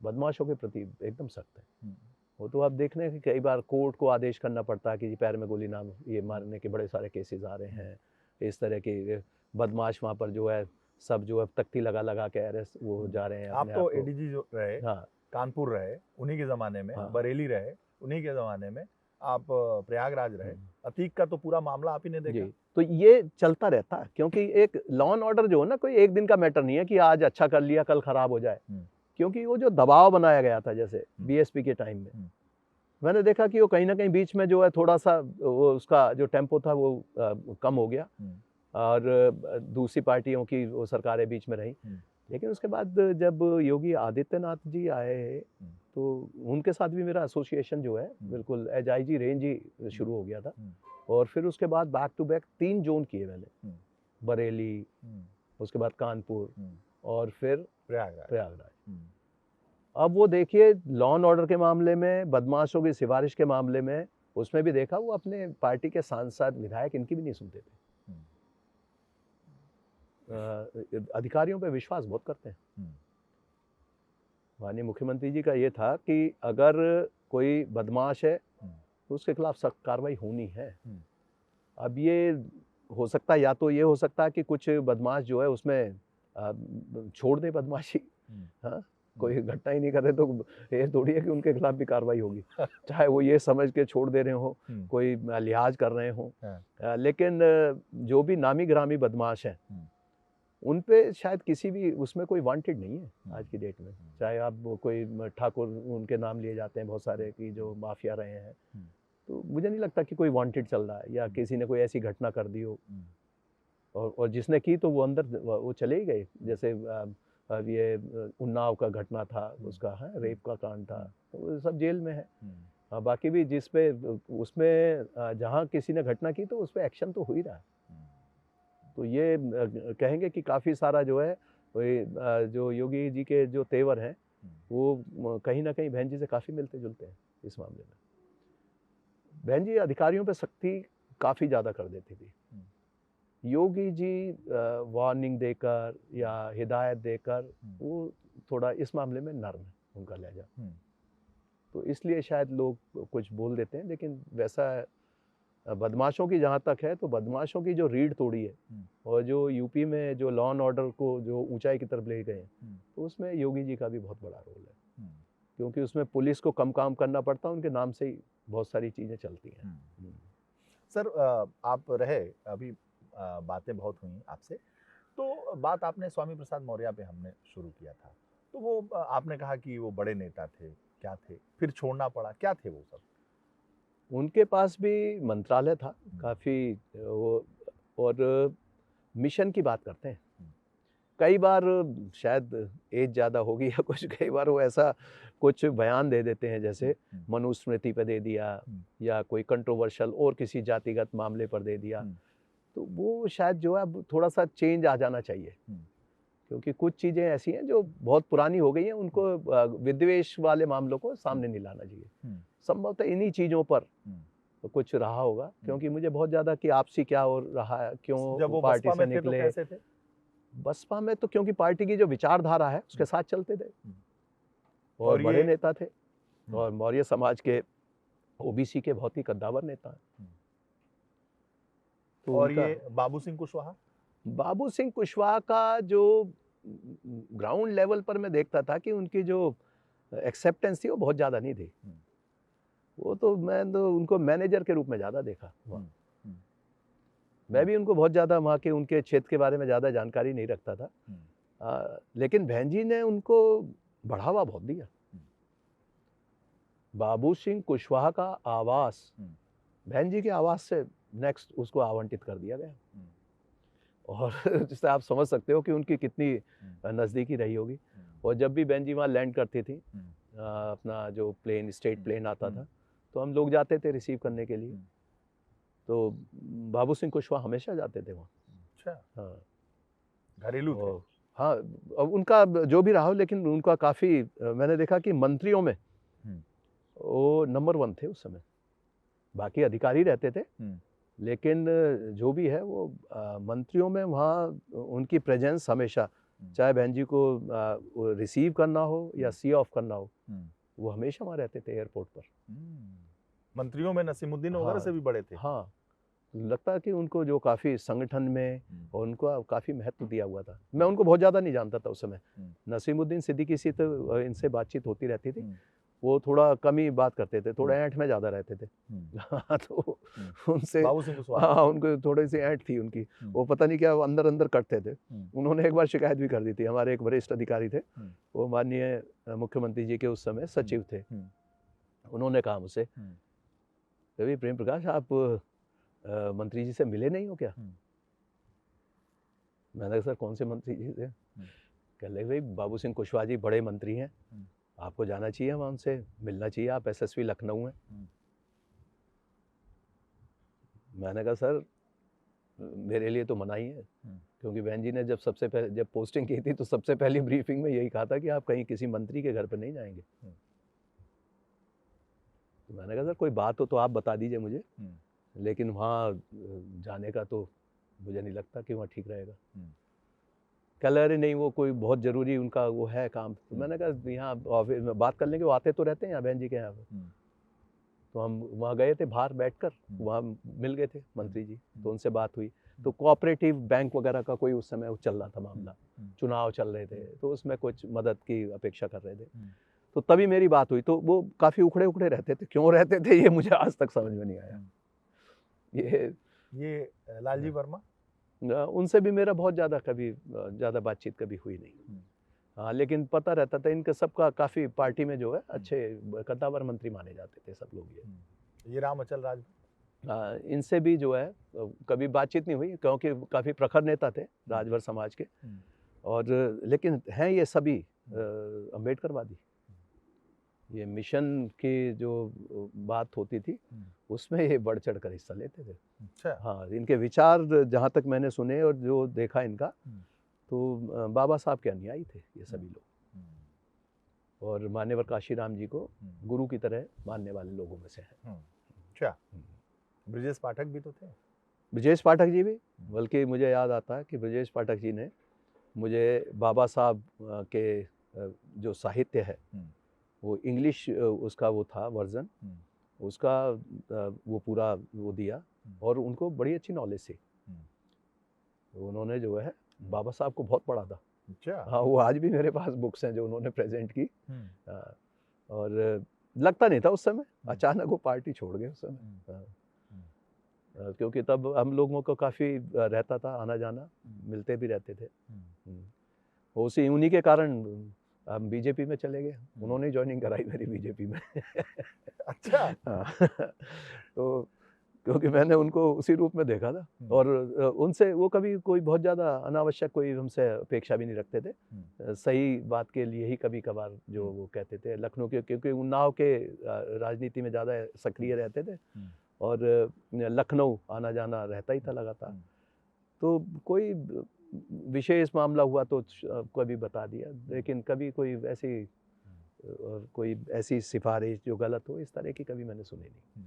बदमाशों के प्रति एकदम सख्त है। वो तो आप देख रहे हैं कि कई बार कोर्ट को आदेश करना पड़ता है कि जी पैर में गोली ना, ये मारने के बड़े सारे केसेस आ रहे हैं। इस तरह के बदमाश वहाँ पर जो है सब जो है तख्ती लगा लगा के अरेस्ट वो जा रहे हैं। आप तो एडीजी जो रहे, हाँ, कानपुर रहे उन्हीं के ज़माने में, हाँ, बरेली रहे उन्हीं के ज़माने में, आप प्रयागराज रहे, अतीक का तो पूरा मामला आप ही ने देखा। तो ये चलता रहता है, क्योंकि एक लॉ एंड ऑर्डर जो है ना, कोई एक दिन का मैटर नहीं है कि आज अच्छा कर लिया कल खराब हो जाए। क्योंकि वो जो दबाव बनाया गया था जैसे बीएसपी के टाइम में, मैंने देखा कि वो कहीं ना कहीं बीच में जो है थोड़ा सा वो उसका जो टेम्पो था वो कम हो गया, और दूसरी पार्टियों की वो सरकारें बीच में रही। लेकिन उसके बाद जब योगी आदित्यनाथ जी आए तो उनके साथ भी मेरा एसोसिएशन जो है बिल्कुल एज आईजी रेंज ही शुरू हो गया था। और फिर उसके बाद बैक टू बैक 3 जोन किए मैंने, बरेली, उसके बाद कानपुर और फिर प्रयागराज। अब वो देखिए लॉ एंड ऑर्डर के मामले में, बदमाशों की सिफारिश के मामले में, उसमें भी देखा वो अपने पार्टी के सांसद विधायक इनकी भी नहीं सुनते थे। अधिकारियों पे विश्वास बहुत करते हैं। माननीय मुख्यमंत्री जी का ये था कि अगर कोई बदमाश है तो उसके खिलाफ सख्त कार्रवाई होनी है। अब ये हो सकता है, या तो ये हो सकता है कि कुछ बदमाश जो है उसमें छोड़ दे बदमाशी, हाँ, कोई घटना ही नहीं कर रहे तो ये थोड़ी है कि उनके खिलाफ भी कार्रवाई होगी, चाहे वो ये समझ के छोड़ दे रहे हो, कोई लिहाज कर रहे हो। लेकिन जो भी नामी ग्रामी बदमाश हैं उन पे शायद किसी भी उसमें कोई वांटेड नहीं है आज की डेट में। चाहे आप कोई ठाकुर उनके नाम लिए जाते हैं बहुत सारे कि जो माफिया रहे हैं, तो मुझे नहीं लगता कि कोई वांटेड चल रहा है या किसी ने कोई ऐसी घटना कर दी हो, और जिसने की तो वो अंदर वो चले ही गए। जैसे अब ये उन्नाव का घटना था, उसका है रेप का कांड था, तो वो सब जेल में है। बाकी भी जिस पे उसमें जहाँ किसी ने घटना की तो उस पर एक्शन तो हो ही रहा है। तो ये कहेंगे कि काफ़ी सारा जो है जो योगी जी के जो तेवर हैं वो कहीं ना कहीं बहन जी से काफ़ी मिलते जुलते हैं इस मामले में। बहन जी अधिकारियों पे सख्ती काफ़ी ज़्यादा कर देती थी। योगी जी वार्निंग देकर या हिदायत देकर वो थोड़ा इस मामले में नर्म है उनका लहजा, तो इसलिए शायद लोग कुछ बोल देते हैं। लेकिन वैसा बदमाशों की जहाँ तक है तो बदमाशों की जो रीढ़ तोड़ी है और जो यूपी में जो लॉ एंड ऑर्डर को जो ऊंचाई की तरफ ले गए हैं, तो उसमें योगी जी का भी बहुत बड़ा रोल है। क्योंकि उसमें पुलिस को कम काम करना पड़ता है, उनके नाम से ही बहुत सारी चीज़ें चलती हैं। सर आप रहे अभी, बातें बहुत हुई आपसे, तो बात आपने स्वामी प्रसाद मौर्य पे हमने शुरू किया था, तो वो आपने कहा कि वो बड़े नेता थे, क्या थे, फिर छोड़ना पड़ा, क्या थे वो सब? उनके पास भी मंत्रालय था काफ़ी, वो और मिशन की बात करते हैं। कई बार शायद एज ज़्यादा होगी या कुछ, कई बार वो ऐसा कुछ बयान दे देते हैं जैसे मनुस्मृति पे दे दिया या कोई कंट्रोवर्शियल और किसी जातिगत मामले पर दे दिया, तो वो शायद जो है अब थोड़ा सा चेंज आ जाना चाहिए, क्योंकि कुछ चीज़ें ऐसी हैं जो बहुत पुरानी हो गई हैं, उनको विद्वेष वाले मामलों को सामने नहीं लाना चाहिए। संभवतः इन्हीं चीज़ों पर कुछ रहा होगा, क्योंकि मुझे बहुत ज़्यादा कि आपसी क्या हो रहा है, जब क्यों वो पार्टी बसपा से में थे तो निकले। कैसे थे? बसपा में तो क्योंकि पार्टी की जो विचारधारा है उसके साथ चलते थे, और और बड़े ये नेता थे, और मौर्य समाज के ओबीसी के बहुत ही कद्दावर नेता हैं। तो और उनका ये बाबू सिंह कुशवाहा? बाबू सिंह कुशवाहा का जो ग्राउंड लेवल पर मैं देखता था कि उनकी जो एक्सेप्टेंस थी वो बहुत ज़्यादा नहीं थी। वो तो मैं तो उनको मैनेजर के रूप में ज़्यादा देखा वहाँ। मैं भी उनको बहुत ज़्यादा वहाँ के उनके क्षेत्र के बारे में ज़्यादा जानकारी नहीं रखता था, लेकिन बहन जी ने उनको बढ़ावा बहुत दिया। बाबू सिंह कुशवाहा का आवास बहन जी के आवास से नेक्स्ट उसको आवंटित कर दिया गया, और जिससे आप समझ सकते हो कि उनकी कितनी नज़दीकी रही होगी। और जब भी बहन जी वहाँ लैंड करती थी, अपना जो प्लेन स्टेट प्लेन आता था, तो हम लोग जाते थे रिसीव करने के लिए। तो बाबू सिंह कुशवाहा हमेशा जाते थे वहाँ। अच्छा, हाँ, घरेलू थे। हाँ, अब उनका जो भी रहा हो, लेकिन उनका काफ़ी मैंने देखा कि मंत्रियों में वो नंबर 1 थे उस समय। बाकी अधिकारी रहते थे, लेकिन जो भी है वो मंत्रियों में वहाँ उनकी प्रेजेंस हमेशा, चाहे बहन जी को रिसीव करना हो या सी ऑफ करना हो, वो हमेशा वहाँ रहते थे एयरपोर्ट पर। मंत्रियों में नसीमुद्दीन वगैरह से भी बड़े थे। हाँ, लगता है कि उनको जो काफ़ी संगठन में और उनको काफ़ी महत्व दिया हुआ था। मैं उनको बहुत ज़्यादा नहीं जानता था उस समय। नसीमुद्दीन सिद्दीकी से तो इनसे बातचीत होती रहती थी। वो थोड़ा कम ही बात करते थे, थोड़ा ऐंठ में ज़्यादा रहते थे। तो उनसे बाबू सिंह कुशवाहा? हाँ, उनको थोड़ी सी ऐंठ थी उनकी। वो पता नहीं क्या अंदर-अंदर कटते थे। उन्होंने एक बार शिकायत भी कर दी थी। हमारे एक वरिष्ठ अधिकारी थे, वो माननीय मुख्यमंत्री जी के उस समय सचिव थे। उन्होंने कहा मुझसे, कभी प्रेम प्रकाश आप मंत्री जी से मिले नहीं हो क्या? मैंने कहा सर कौन से मंत्री जी से? कह लगे भाई बाबू सिंह कुशवाहा जी बड़े मंत्री हैं, आपको जाना चाहिए वहाँ, उनसे मिलना चाहिए, आप एसएसपी लखनऊ हैं। मैंने कहा सर मेरे लिए तो मना ही है, क्योंकि बहन जी ने जब पोस्टिंग की थी तो सबसे पहली ब्रीफिंग में यही कहा था कि आप कहीं किसी मंत्री के घर पर नहीं जाएंगे। तो मैंने कहा सर कोई बात हो तो आप बता दीजिए मुझे, लेकिन वहाँ जाने का तो मुझे नहीं लगता कि वहाँ ठीक रहेगा। कह रहे नहीं वो कोई बहुत ज़रूरी उनका वो है काम। तो मैंने कहा यहाँ ऑफिस में बात कर लेंगे, वो आते तो रहते हैं यहाँ बहन जी के यहाँ पर। तो हम वहाँ गए थे, बाहर बैठकर वहाँ मिल गए थे मंत्री जी, तो उनसे बात हुई। तो कोऑपरेटिव बैंक वगैरह का कोई उस समय चल रहा था मामला, चुनाव चल रहे थे, तो उसमें कुछ मदद की अपेक्षा कर रहे थे। तो तभी मेरी बात हुई। तो वो काफ़ी उखड़े उखड़े रहते थे, क्यों रहते थे ये मुझे आज तक समझ में नहीं आया। ये लालजी वर्मा? उनसे भी मेरा बहुत ज़्यादा कभी ज़्यादा बातचीत कभी हुई नहीं। हाँ, लेकिन पता रहता था इनका सबका काफ़ी पार्टी में जो है अच्छे कद्दावर मंत्री माने जाते थे सब लोग। ये राम अचल राज? इनसे भी जो है कभी बातचीत नहीं हुई, क्योंकि काफ़ी प्रखर नेता थे राजभर समाज के, और लेकिन हैं ये सभी अम्बेडकरवादी। ये मिशन की जो बात होती थी उसमें ये बढ़ चढ़ कर हिस्सा लेते थे। अच्छा। हाँ, इनके विचार जहाँ तक मैंने सुने और जो देखा इनका, तो बाबा साहब के अनुयायी थे ये सभी लोग, और मान्यवर काशीराम जी को गुरु की तरह मानने वाले लोगों में से हैं। अच्छा, ब्रजेश पाठक भी तो थे? ब्रजेश पाठक जी भी, बल्कि मुझे याद आता है कि ब्रजेश पाठक जी ने मुझे बाबा साहब के जो साहित्य है वो इंग्लिश उसका वो था वर्जन, उसका वो पूरा वो दिया, और उनको बड़ी अच्छी नॉलेज थी। उन्होंने जो है बाबा साहब को बहुत पढ़ा था। अच्छा। हाँ, वो आज भी मेरे पास बुक्स हैं जो उन्होंने प्रेजेंट की। और लगता नहीं था उस समय, अचानक वो पार्टी छोड़ गए उस समय। क्योंकि तब हम लोगों को काफ़ी रहता था आना जाना, मिलते भी रहते थे। उसी उन्हीं के कारण हम बीजेपी में चले गए। उन्होंने ज्वाइनिंग कराई मेरी बीजेपी में। अच्छा। हाँ, तो क्योंकि मैंने उनको उसी रूप में देखा था, और उनसे वो कभी कोई बहुत ज़्यादा अनावश्यक कोई हमसे अपेक्षा भी नहीं रखते थे। सही बात के लिए ही कभी कभार जो वो कहते थे, लखनऊ के, क्योंकि उन्नाव के राजनीति में ज़्यादा सक्रिय रहते थे, और लखनऊ आना जाना रहता ही था लगातार। तो कोई विशेष मामला हुआ तो कभी बता दिया, लेकिन कभी कोई ऐसी सिफारिश जो गलत हो, इस तरह की कभी मैंने सुनी नहीं।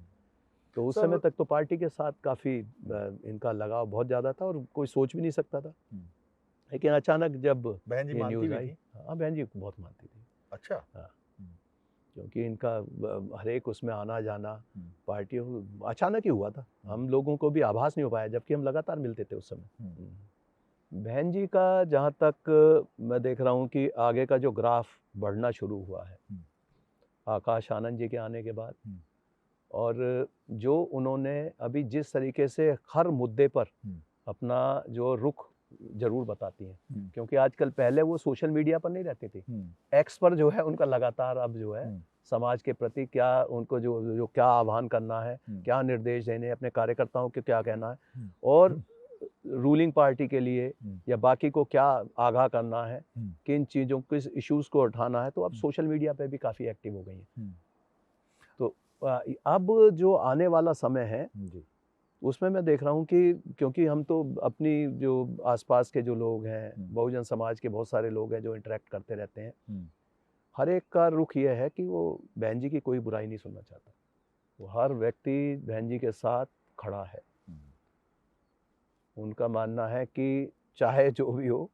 तो उस समय तक तो पार्टी के साथ काफ़ी इनका लगाव बहुत ज़्यादा था और कोई सोच भी नहीं सकता था। लेकिन अचानक जब बहन जी ये मानती न्यूज़ भी आई, थी? हाँ बहन जी बहुत मानती थी। अच्छा। हाँ, क्योंकि इनका हर एक उसमें आना जाना पार्टियों अचानक ही हुआ था। हम लोगों को भी आभास नहीं हो पाया, जबकि हम लगातार मिलते थे उस समय। बहन जी का जहाँ तक मैं देख रहा हूँ कि आगे का जो ग्राफ बढ़ना शुरू हुआ है आकाश आनंद जी के आने के बाद, और जो उन्होंने अभी जिस तरीके से हर मुद्दे पर अपना जो रुख जरूर बताती हैं, क्योंकि आजकल पहले वो सोशल मीडिया पर नहीं रहती थी, एक्स पर जो है उनका लगातार अब जो है समाज के प्रति क्या उनको जो क्या आह्वान करना है, क्या निर्देश देने हैं, अपने कार्यकर्ताओं को क्या कहना है, और रूलिंग पार्टी के लिए या बाकी को क्या आगाह करना है, किन चीज़ों किस इश्यूज को उठाना है, तो अब सोशल मीडिया पे भी काफ़ी एक्टिव हो गई हैं। तो अब जो आने वाला समय है उसमें मैं देख रहा हूँ कि क्योंकि हम तो अपनी जो आसपास के जो लोग हैं, बहुजन समाज के बहुत सारे लोग हैं जो इंटरेक्ट करते रहते हैं, हर एक का रुख ये है कि वो बहन जी की कोई बुराई नहीं सुनना चाहता। वो हर व्यक्ति बहन जी के साथ खड़ा है। उनका मानना है कि चाहे जो भी हो,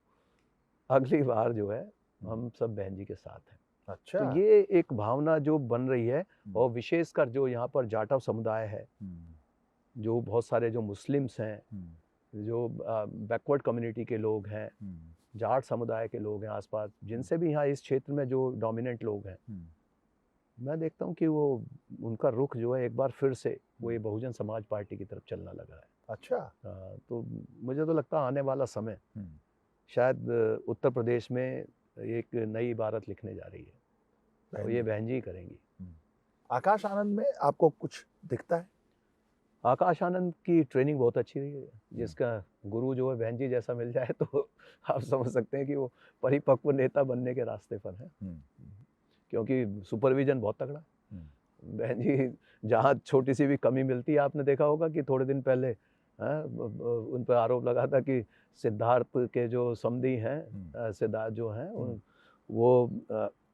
अगली बार जो है हम सब बहन जी के साथ हैं। अच्छा। तो ये एक भावना जो बन रही है, और विशेषकर जो यहाँ पर जाटव समुदाय है, जो बहुत सारे जो मुस्लिम्स हैं, जो बैकवर्ड कम्युनिटी के लोग हैं, जाट समुदाय के लोग हैं आसपास, जिनसे भी यहाँ इस क्षेत्र में जो डोमिनेंट लोग हैं, मैं देखता हूँ कि वो उनका रुख जो है एक बार फिर से वो ये बहुजन समाज पार्टी की तरफ चलना लगा है। अच्छा। तो मुझे तो लगता है आने वाला समय शायद उत्तर प्रदेश में एक नई इबारत लिखने जा रही है, और ये बहन जी करेंगी। आकाश आनंद में आपको कुछ दिखता है? आकाश आनंद की ट्रेनिंग बहुत अच्छी रही है। जिसका गुरु जो है बहन जी जैसा मिल जाए तो आप समझ सकते हैं कि वो परिपक्व नेता बनने के रास्ते पर है, क्योंकि सुपरविजन बहुत तगड़ा। बहन जी जहाँ छोटी सी भी कमी मिलती है, आपने देखा होगा कि थोड़े दिन पहले उन पर आरोप लगा था कि सिद्धार्थ के जो समधी हैं, सिद्धार्थ जो हैं वो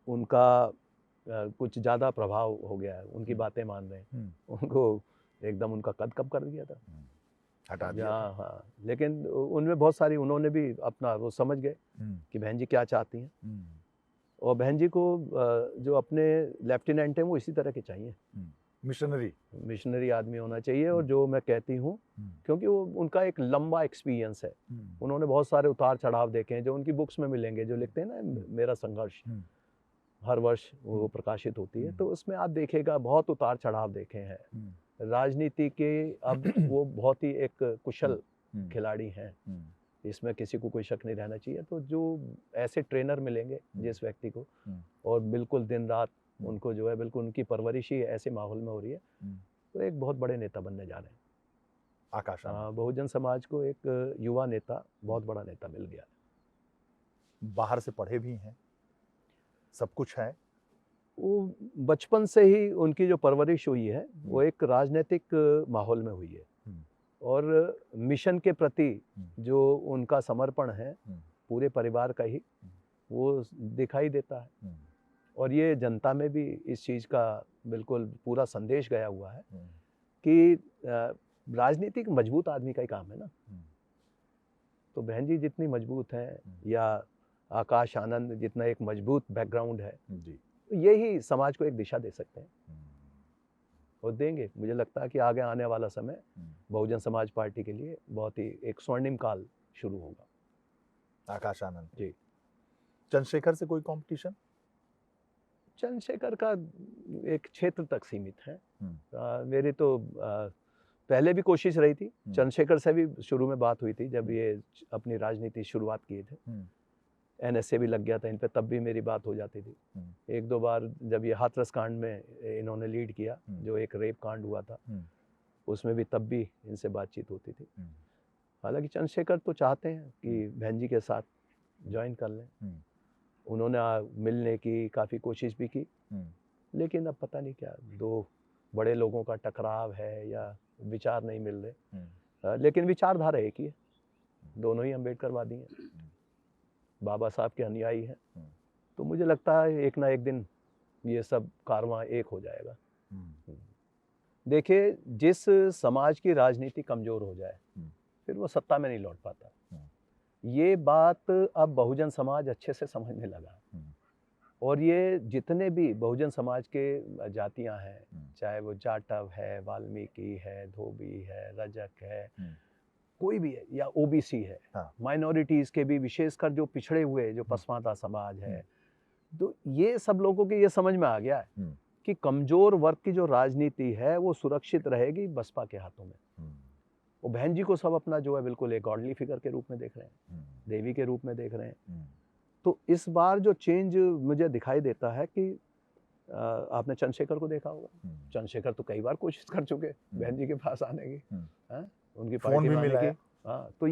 उनका कुछ ज़्यादा प्रभाव हो गया है, उनकी बातें मान रहे हैं, उनको एकदम उनका कद कम कर दिया था, हटा दिया था। हाँ, लेकिन उनमें बहुत सारी उन्होंने भी अपना वो समझ गए कि बहन जी क्या चाहती हैं, और बहन जी को जो अपने लेफ्टिनेंट हैं वो इसी तरह के चाहिए, मिशनरी आदमी होना चाहिए। और जो मैं कहती हूँ, क्योंकि वो उनका एक लंबा एक्सपीरियंस है, उन्होंने बहुत सारे उतार चढ़ाव देखे हैं, जो उनकी बुक्स में मिलेंगे, जो लिखते हैं ना मेरा संघर्ष, हर वर्ष वो प्रकाशित होती है, तो उसमें आप देखिएगा बहुत उतार चढ़ाव देखे हैं। राजनीति के अब वो बहुत ही एक कुशल खिलाड़ी हैं, इसमें किसी को कोई शक नहीं रहना चाहिए। तो जो ऐसे ट्रेनर मिलेंगे जिस व्यक्ति को, और बिल्कुल दिन रात उनको जो है बिल्कुल उनकी परवरिश ही ऐसे माहौल में हो रही है, तो एक बहुत बड़े नेता बनने जा रहे हैं आकाश। बहुजन समाज को एक युवा नेता, बहुत बड़ा नेता मिल गया। बाहर से पढ़े भी हैं, सब कुछ है। वो बचपन से ही उनकी जो परवरिश हुई है वो एक राजनीतिक माहौल में हुई है, और मिशन के प्रति जो उनका समर्पण है पूरे परिवार का ही, वो दिखाई देता है। और ये जनता में भी इस चीज़ का बिल्कुल पूरा संदेश गया हुआ है कि राजनीतिक मजबूत आदमी का ही काम है ना। तो बहन जी जितनी मजबूत हैं, या आकाश आनंद जितना एक मजबूत बैकग्राउंड है, तो यही समाज को एक दिशा दे सकते हैं, और देंगे। मुझे लगता है कि आगे आने वाला समय बहुजन समाज पार्टी के लिए बहुत ही एक स्वर्णिम काल शुरू होगा। आकाश आनंद जी। चंद्रशेखर से कोई कंपटीशन? चंद्रशेखर का एक क्षेत्र तक सीमित है। मेरी तो पहले भी कोशिश रही थी, चंद्रशेखर से भी शुरू में बात हुई थी जब ये अपनी राजनीति शुरुआत किए थे, NSA भी लग गया था इन पे, तब भी मेरी बात हो जाती थी। एक दो बार जब ये हाथरस कांड में इन्होंने लीड किया, जो एक रेप कांड हुआ था, उसमें भी तब भी इनसे बातचीत होती थी। हालांकि चंद्रशेखर तो चाहते हैं कि बहन जी के साथ ज्वाइन कर लें, उन्होंने मिलने की काफ़ी कोशिश भी की, लेकिन अब पता नहीं क्या दो बड़े लोगों का टकराव है या विचार नहीं मिल रहे, लेकिन विचारधारा एक ही है। दोनों ही अम्बेडकरवादी हैं, बाबा साहब के अनुयायी हैं। तो मुझे लगता है एक ना एक दिन ये सब कारवां एक हो जाएगा। देखिए, जिस समाज की राजनीति कमजोर हो जाए फिर वो सत्ता में नहीं लौट पाता। ये बात अब बहुजन समाज अच्छे से समझने लगा। और ये जितने भी बहुजन समाज के जातियां हैं, चाहे वो जाटव है, वाल्मीकि है, धोबी है, रजक है, कोई भी है, या ओबीसी है, माइनॉरिटीज के भी, विशेषकर जो पिछड़े हुए, जो पसमानदा समाज है, तो ये सब लोगों के ये समझ में आ गया है कि कमजोर वर्ग की जो राजनीति है वो सुरक्षित रहेगी बसपा के हाथों में। वो बहन जी को सब अपना जो है बिल्कुल एक गॉडली फिगर के रूप में देख रहे हैं, देवी के रूप में देख रहे हैं। तो इस बार जो चेंज मुझे दिखाई देता है कि आपने चंद्रशेखर को देखा होगा, चंद्रशेखर तो कई बार कोशिश कर चुके बहन जी के पास आने की, उनकी पार्टी में आने की। हाँ, तो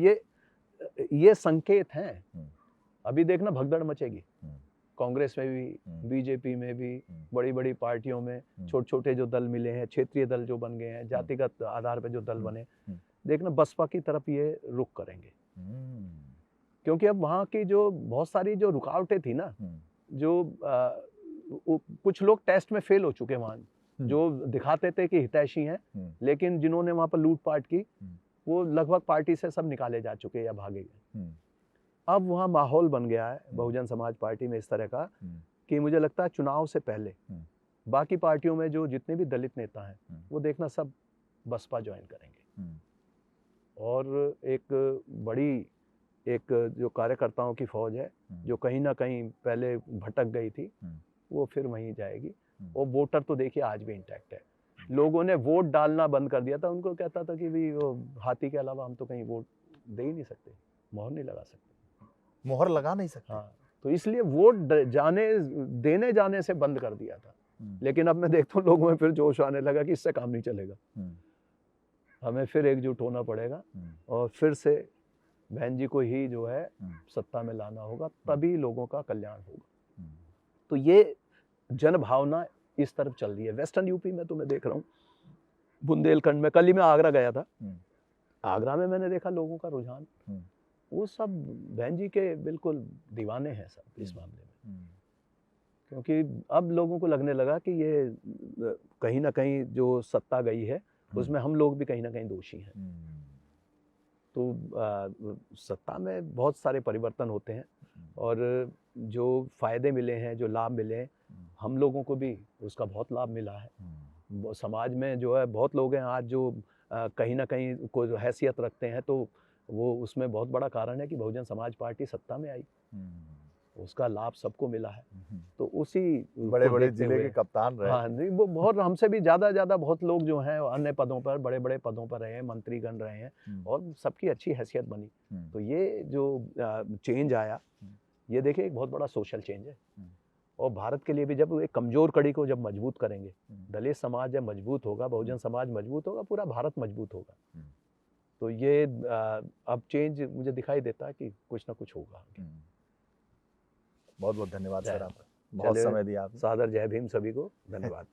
ये संकेत हैं। अभी देखना भगदड़ मचेगी कांग्रेस में भी, बीजेपी में भी, बड़ी बड़ी पार्टियों में, छोटे छोटे जो दल मिले हैं, क्षेत्रीय दल जो बन गए हैं, जातिगत आधार पर जो दल बने, देखना बसपा की तरफ ये रुख करेंगे। क्योंकि अब वहाँ की जो बहुत सारी जो रुकावटें थी ना, जो कुछ लोग टेस्ट में फेल हो चुके वहाँ, जो दिखाते थे कि हितैषी हैं, लेकिन जिन्होंने वहाँ पर लूटपाट की वो लगभग पार्टी से सब निकाले जा चुके या भागे गए। अब वहाँ माहौल बन गया है बहुजन समाज पार्टी में इस तरह का कि मुझे लगता है चुनाव से पहले बाकी पार्टियों में जो जितने भी दलित नेता हैं वो देखना सब बसपा ज्वाइन करेंगे। और एक बड़ी एक जो कार्यकर्ताओं की फौज है जो कहीं ना कहीं पहले भटक गई थी वो फिर वहीं जाएगी। और वोटर तो देखिए आज भी इंटैक्ट है। लोगों ने वोट डालना बंद कर दिया था, उनको कहता था कि भाई वो हाथी के अलावा हम तो कहीं वोट दे ही नहीं सकते, मोहर नहीं लगा सकते, मोहर लगा नहीं सकते। हाँ, तो इसलिए वोट देने जाने से बंद कर दिया था। लेकिन अब मैं देखता हूँ लोगों में फिर जोश आने लगा कि इससे काम नहीं चलेगा, हमें फिर एकजुट होना पड़ेगा और फिर से बहन जी को ही जो है सत्ता में लाना होगा, तभी लोगों का कल्याण होगा। तो ये जन भावना इस तरफ चल रही है। वेस्टर्न यूपी में तो मैं देख रहा हूँ, बुंदेलखंड में, कल ही मैं आगरा गया था, आगरा में मैंने देखा लोगों का रुझान, वो सब बहन जी के बिल्कुल दीवाने हैं सब इस मामले में। क्योंकि अब लोगों को लगने लगा कि ये कहीं ना कहीं जो सत्ता गई है उसमें हम लोग भी कहीं ना कहीं दोषी हैं। तो सत्ता में बहुत सारे परिवर्तन होते हैं और जो फायदे मिले हैं, जो लाभ मिले हैं, हम लोगों को भी उसका बहुत लाभ मिला है। समाज में जो है बहुत लोग हैं आज जो कहीं ना कहीं कोई हैसियत रखते हैं, तो वो उसमें बहुत बड़ा कारण है कि बहुजन समाज पार्टी सत्ता में आई, उसका लाभ सबको मिला है। तो उसी बड़े बड़े जिले के कप्तान रहे। हाँ, नहीं वो बहुत हमसे भी ज़्यादा बहुत लोग जो हैं अन्य पदों पर, बड़े बड़े पदों पर रहे हैं, मंत्रीगण रहे हैं और सबकी अच्छी हैसियत बनी। तो ये जो चेंज आया, ये देखिए एक बहुत बड़ा सोशल चेंज है। और भारत के लिए भी जब एक कमज़ोर कड़ी को जब मजबूत करेंगे, दलित समाज जब मजबूत होगा, बहुजन समाज मजबूत होगा, पूरा भारत मजबूत होगा। तो ये अब चेंज मुझे दिखाई देता है कि कुछ ना कुछ होगा। बहुत बहुत धन्यवाद सर, आपका बहुत समय दिया आपने। सादर जय भीम सभी को, धन्यवाद।